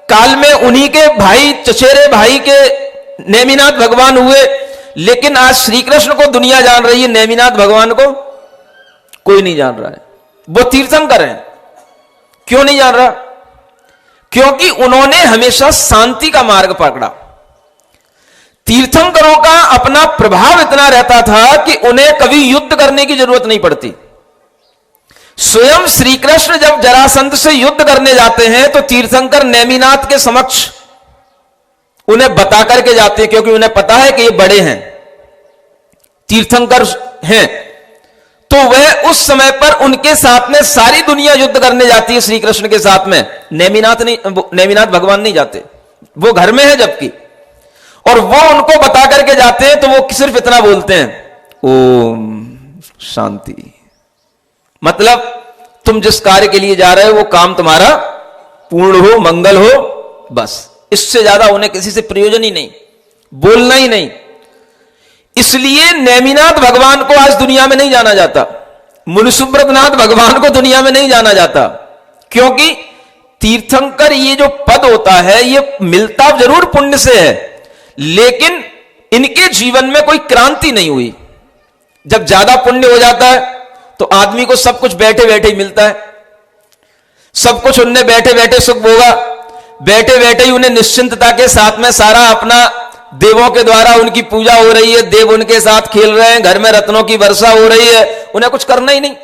काल में, उन्हीं के भाई, चचेरे भाई के नेमिनाथ भगवान हुए, लेकिन आज श्री कृष्ण को दुनिया जान रही है, नेमिनाथ भगवान को कोई नहीं जान रहा है। वो तीर्थंकर हैं। क्यों नहीं जान रहा? क्योंकि उन्होंने हमेशा शांति का मार्ग पकड़ा। तीर्थंकरों का अपना प्रभाव इतना रहता था कि उन्हें कभी युद्ध करने की जरूरत नहीं पड़ती। स्वयं श्री कृष्ण जब जरासंध से युद्ध करने जाते हैं तो तीर्थंकर नेमिनाथ के समक्ष उन्हें बता करके जाते हैं, क्योंकि उन्हें पता है कि ये बड़े हैं, तीर्थंकर हैं। तो वह उस समय पर उनके साथ में सारी दुनिया युद्ध करने जाती है श्री कृष्ण के साथ में, नेमिनाथ भगवान नहीं जाते, वो घर में है जबकि, और वो उनको बता करके जाते हैं। तो वो सिर्फ इतना बोलते हैं, ओम शांति, मतलब तुम जिस कार्य के लिए जा रहे हो वो काम तुम्हारा पूर्ण हो, मंगल हो, बस। इससे ज्यादा उन्हें किसी से प्रयोजन ही नहीं, बोलना ही नहीं। इसलिए नेमिनाथ भगवान को आज दुनिया में नहीं जाना जाता, मुनिसुब्रतनाथ भगवान को दुनिया में नहीं जाना जाता, क्योंकि तीर्थंकर ये जो पद होता है ये मिलता जरूर पुण्य से है, लेकिन इनके जीवन में कोई क्रांति नहीं हुई। जब ज्यादा पुण्य हो जाता है तो आदमी को सब कुछ बैठे बैठे ही मिलता है, सब कुछ उनने बैठे बैठे सुख भोगा, बैठे बैठे ही उन्हें निश्चिंतता के साथ में सारा अपना, देवों के द्वारा उनकी पूजा हो रही है, देव उनके साथ खेल रहे हैं, घर में रत्नों की वर्षा हो रही है, उन्हें कुछ करना ही नहीं,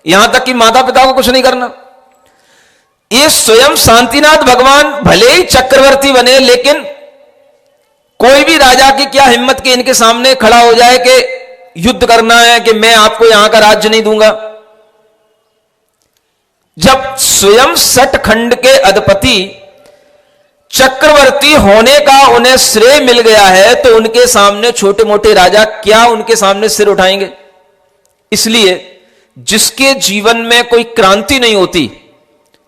यहां तक कि माता पिता को कुछ नहीं करना। ये स्वयं शांतिनाथ भगवान भले ही चक्रवर्ती बने, लेकिन कोई भी राजा की क्या हिम्मत कि इनके सामने खड़ा हो जाए कि युद्ध करना है, कि मैं आपको यहां का राज्य नहीं दूंगा। जब स्वयं सतखंड के अधिपति चक्रवर्ती होने का उन्हें श्रेय मिल गया है, तो उनके सामने छोटे मोटे राजा क्या उनके सामने सिर उठाएंगे। इसलिए जिसके जीवन में कोई क्रांति नहीं होती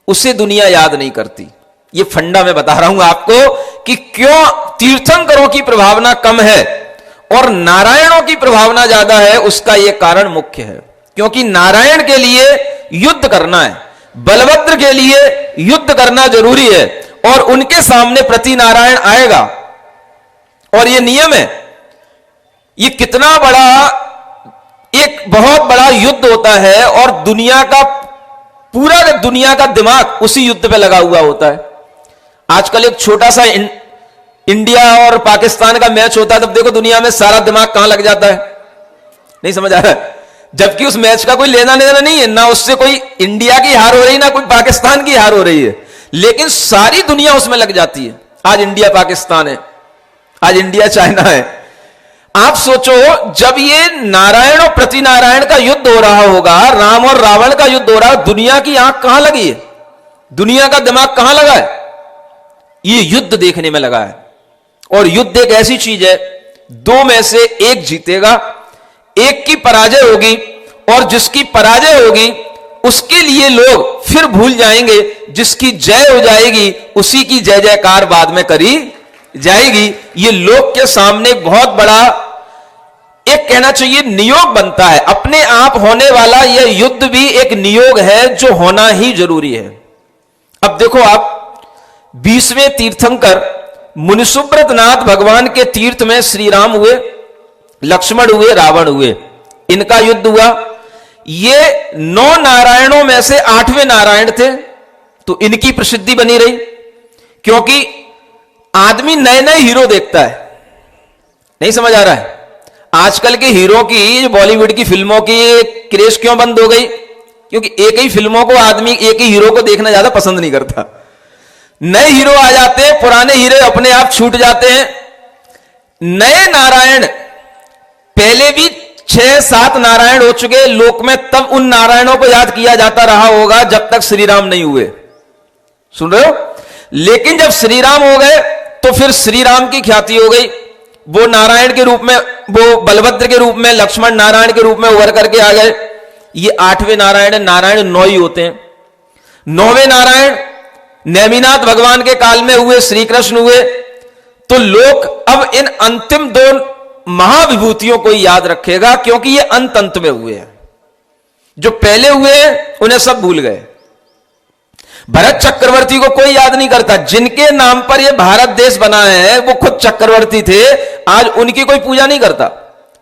उसे दुनिया याद नहीं करती। ये फंडा मैं बता रहा हूं आपको कि क्यों तीर्थंकरों की प्रभावना कम है और नारायणों की प्रभावना ज्यादा है। उसका यह कारण मुख्य है, क्योंकि नारायण के लिए युद्ध करना है, बलभद्र के लिए युद्ध करना जरूरी है, और उनके सामने प्रति नारायण आएगा। और यह नियम है। यह कितना बड़ा, एक बहुत बड़ा युद्ध होता है, और दुनिया का पूरा दुनिया का दिमाग उसी युद्ध पे लगा हुआ होता है। आजकल एक छोटा सा इंडिया और पाकिस्तान का मैच होता है, तब देखो दुनिया में सारा दिमाग कहां लग जाता है, नहीं समझ आ रहा है। जबकि उस मैच का कोई लेना देना नहीं है, ना उससे कोई इंडिया की हार हो रही, ना कोई पाकिस्तान की हार हो रही है, लेकिन सारी दुनिया उसमें लग जाती है। आज इंडिया पाकिस्तान है, आज इंडिया चाइना है। आप सोचो, जब ये नारायण और प्रति नारायण का युद्ध हो रहा होगा, राम और रावण का युद्ध हो रहा है, दुनिया की आंख कहां लगी है, दुनिया का दिमाग कहां लगा है? ये युद्ध देखने में लगा है। और युद्ध एक ऐसी चीज है, दो में से एक जीतेगा, एक की पराजय होगी, और जिसकी पराजय होगी उसके लिए लोग फिर भूल जाएंगे, जिसकी जय हो जाएगी उसी की जय जयकार बाद में करी जाएगी। ये लोग के सामने बहुत बड़ा, एक कहना चाहिए नियोग बनता है। अपने आप होने वाला यह युद्ध भी एक नियोग है जो होना ही जरूरी है। अब देखो आप, 20वें तीर्थंकर मुनिसुब्रतनाथ भगवान के तीर्थ में श्री राम हुए, लक्ष्मण हुए, रावण हुए, इनका युद्ध हुआ। ये 9 नारायणों में से 8वें नारायण थे, तो इनकी प्रसिद्धि बनी रही, क्योंकि आदमी नए नए हीरो देखता है। नहीं समझ आ रहा है? आजकल के हीरो की, जो बॉलीवुड की फिल्मों की क्रेज क्यों बंद हो गई? क्योंकि एक ही फिल्मों को आदमी, एक ही हीरो को देखना ज्यादा पसंद नहीं करता। नए हीरो आ जाते हैं, पुराने हीरो अपने आप छूट जाते हैं। नए नारायण, पहले भी 6-7 नारायण हो चुके लोक में, तब उन नारायणों को याद किया जाता रहा होगा जब तक श्री राम नहीं हुए। सुन रहे हो? लेकिन जब श्री राम हो गए तो फिर श्री राम की ख्याति हो गई। वो नारायण के रूप में, वो बलभद्र के रूप में, लक्ष्मण नारायण के रूप में उभर करके आ गए। ये 8वें नारायण है। नारायण 9 ही होते हैं। 9वें नारायण नेमिनाथ भगवान के काल में हुए, श्री कृष्ण हुए। तो लोग अब इन अंतिम 2 महाविभूतियों को याद रखेगा, क्योंकि ये अंत अंत में हुए हैं। जो पहले हुए हैं उन्हें सब भूल गए। भरत चक्रवर्ती को कोई याद नहीं करता। जिनके नाम पर यह भारत देश बना है वो खुद चक्रवर्ती थे, आज उनकी कोई पूजा नहीं करता,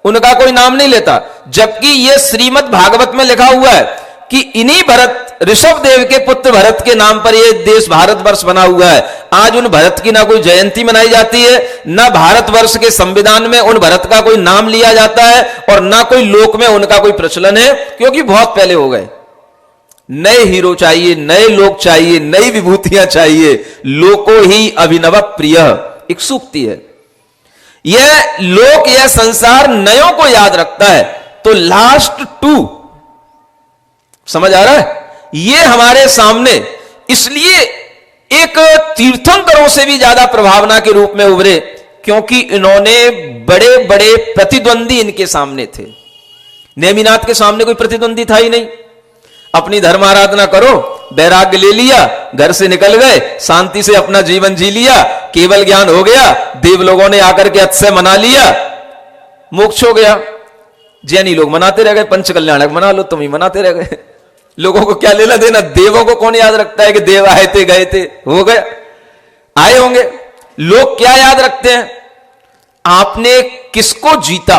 उनका कोई नाम नहीं लेता। जबकि यह श्रीमद् भागवत में लिखा हुआ है कि इन्हीं भरत, ऋषभ देव के पुत्र भरत के नाम पर यह देश भारतवर्ष बना हुआ है। आज उन भरत की ना कोई जयंती मनाई जाती है, ना भारतवर्ष के संविधान में उन भरत का कोई नाम लिया जाता है, और ना कोई लोक में उनका कोई प्रचलन है, क्योंकि बहुत पहले हो गए। नए हीरो चाहिए, नए लोग चाहिए, नई विभूतियां चाहिए। लोको ही अभिनव प्रिय, एक सूक्ति है। यह लोक, यह संसार नयों को याद रखता है। तो लास्ट टू, समझ आ रहा है, ये हमारे सामने इसलिए एक तीर्थंकरों से भी ज्यादा प्रभावना के रूप में उभरे, क्योंकि इन्होंने बड़े बड़े प्रतिद्वंदी इनके सामने थे। नेमिनाथ के सामने कोई प्रतिद्वंदी था ही नहीं। अपनी धर्म आराधना करो, वैराग्य ले लिया, घर से निकल गए, शांति से अपना जीवन जी लिया, केवल ज्ञान हो गया, देव लोगों ने आकर के अतिशय मना लिया, मोक्ष हो गया। जैनी लोग मनाते रह गए, पंचकल्याणक मना लो, तुम ही मनाते रह गए। लोगों को क्या लेना देना, देवों को कौन याद रखता है कि देव आए थे गए थे, हो गए, आए होंगे। लोग क्या याद रखते हैं, आपने किसको जीता।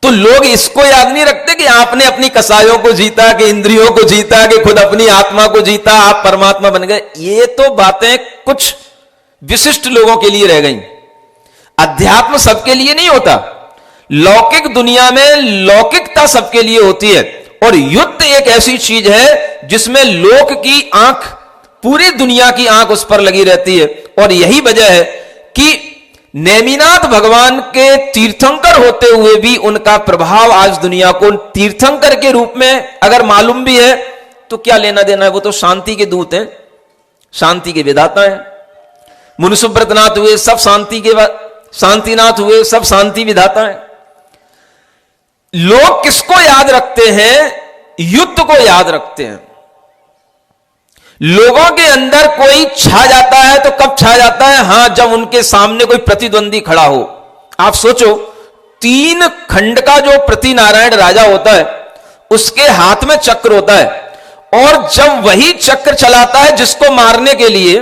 तो लोग इसको याद नहीं रखते कि आपने अपनी कसायों को जीता, कि इंद्रियों को जीता, कि खुद अपनी आत्मा को जीता, आप परमात्मा बन गए। ये तो बातें कुछ विशिष्ट लोगों के लिए रह गई। अध्यात्म सबके लिए नहीं होता। लौकिक दुनिया में लौकिकता सबके लिए होती है, और युद्ध एक ऐसी चीज है जिसमें लोक की आंख, पूरी दुनिया की आंख उस पर लगी रहती है। और यही वजह है कि नेमिनाथ भगवान के तीर्थंकर होते हुए भी उनका प्रभाव आज दुनिया को तीर्थंकर के रूप में अगर मालूम भी है तो क्या लेना देना है, वो तो शांति के दूत हैं, शांति के विधाता हैं। मुनिसुब्रतनाथ हुए सब शांति के, शांतिनाथ हुए सब शांति विधाता हैं। लोग किसको याद रखते हैं, युद्ध को याद रखते हैं। लोगों के अंदर कोई छा जाता है तो कब छा जाता है, हां, जब उनके सामने कोई प्रतिद्वंदी खड़ा हो। आप सोचो, 3 खंड का जो प्रतिनारायण राजा होता है उसके हाथ में चक्र होता है, और जब वही चक्र चलाता है जिसको मारने के लिए,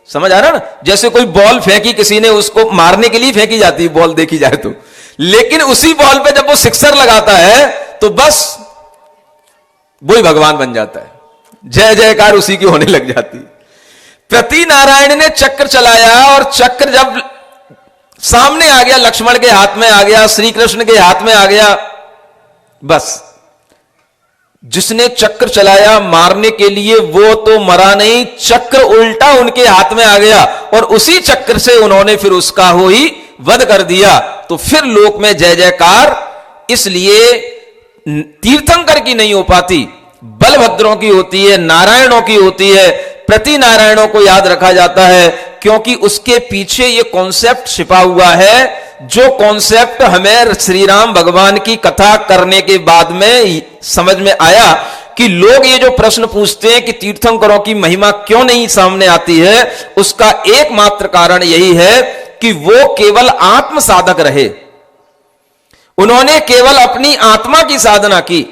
समझ आ रहा ना, जैसे कोई बॉल फेंकी किसी ने, उसको मारने के लिए फेंकी जाती है बॉल, देखी जाए तो, लेकिन उसी बॉल पे जब वो सिक्सर लगाता है तो बस वही भगवान बन जाता है, जय जयकार उसी की होने लग जाती। प्रति नारायण ने चक्र चलाया, और चक्र जब सामने आ गया, लक्ष्मण के हाथ में आ गया, श्री कृष्ण के हाथ में आ गया, बस जिसने चक्र चलाया मारने के लिए वो तो मरा नहीं, चक्र उल्टा उनके हाथ में आ गया, और उसी चक्र से उन्होंने फिर उसका हो ही वध कर दिया। तो फिर लोक में जय जयकार। इसलिए तीर्थंकर की नहीं हो पाती, बलभद्रों की होती है, नारायणों की होती है। प्रति नारायणों को याद रखा जाता है क्योंकि उसके पीछे ये कॉन्सेप्ट छिपा हुआ है, जो कॉन्सेप्ट हमें श्री राम भगवान की कथा करने के बाद में समझ में आया कि लोग ये जो प्रश्न पूछते हैं कि तीर्थंकरों की महिमा क्यों नहीं सामने आती है, उसका एकमात्र कारण यही है कि वो केवल आत्म साधक रहे। उन्होंने केवल अपनी आत्मा की साधना की,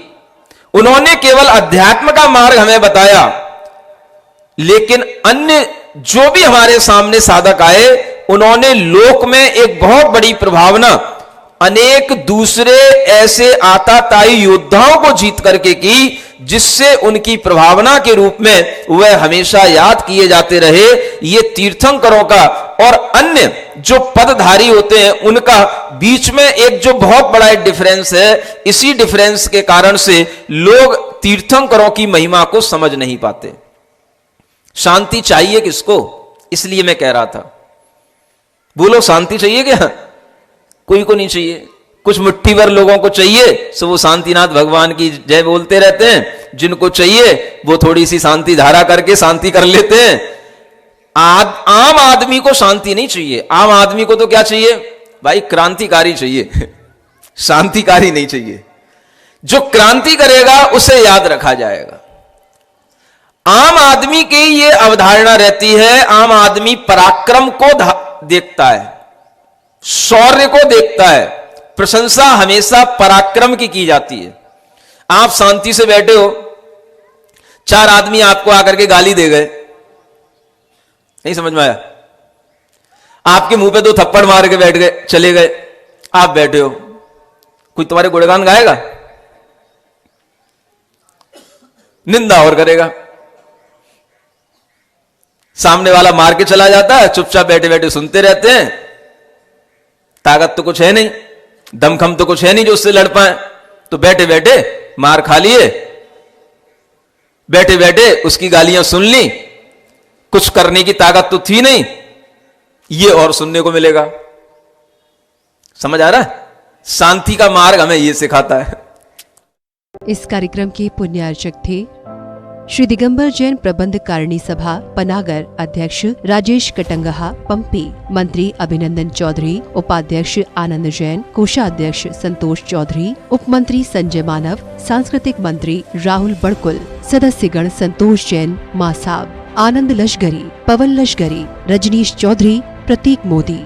उन्होंने केवल अध्यात्म का मार्ग हमें बताया, लेकिन अन्य जो भी हमारे सामने साधक आए उन्होंने लोक में एक बहुत बड़ी प्रभावना अनेक दूसरे ऐसे आताताई योद्धाओं को जीत करके की, जिससे उनकी प्रभावना के रूप में वह हमेशा याद किए जाते रहे। ये तीर्थंकरों का और अन्य जो पदधारी होते हैं उनका बीच में एक जो बहुत बड़ा डिफरेंस है, इसी डिफरेंस के कारण से लोग तीर्थंकरों की महिमा को समझ नहीं पाते। शांति चाहिए किसको, इसलिए मैं कह रहा था, बोलो शांति चाहिए क्या? कोई को नहीं चाहिए, कुछ मुट्ठी भर लोगों को चाहिए, सो वो शांतिनाथ भगवान की जय बोलते रहते हैं। जिनको चाहिए वो थोड़ी सी शांति धारा करके शांति कर लेते हैं। आम आदमी को शांति नहीं चाहिए। आम आदमी को तो क्या चाहिए भाई? क्रांतिकारी चाहिए, शांतिकारी नहीं चाहिए। जो क्रांति करेगा उसे याद रखा जाएगा। आम आदमी की ये अवधारणा रहती है, आम आदमी पराक्रम को देखता है, शौर्य को देखता है, प्रशंसा हमेशा पराक्रम की जाती है। आप शांति से बैठे हो, 4 आदमी आपको आकर के गाली दे गए, नहीं समझ में आया? आपके मुंह पे 2 थप्पड़ मार के बैठ गए, चले गए, आप बैठे हो, कोई तुम्हारे गुणगान गाएगा? निंदा और करेगा। सामने वाला मार के चला जाता है, चुपचाप बैठे बैठे सुनते रहते हैं। ताकत तो कुछ है नहीं, दमखम तो कुछ है नहीं जो उससे लड़ पाए, तो बैठे बैठे मार खा लिए, बैठे बैठे उसकी गालियां सुन ली, कुछ करने की ताकत तो थी नहीं, ये और सुनने को मिलेगा। समझ आ रहा है? शांति का मार्ग हमें ये सिखाता है। इस कार्यक्रम के पुण्यार्चक थे श्री दिगंबर जैन प्रबंध कारिणी सभा पनागर अध्यक्ष राजेश कटंगहा पंपी, मंत्री अभिनंदन चौधरी, उपाध्यक्ष आनंद जैन, कोषाध्यक्ष संतोष चौधरी, उप मंत्री संजय मानव, सांस्कृतिक मंत्री राहुल बड़कुल, सदस्यगण संतोष जैन, मासाब, आनंद लश्करी, पवन लश्करी, रजनीश चौधरी, प्रतीक मोदी।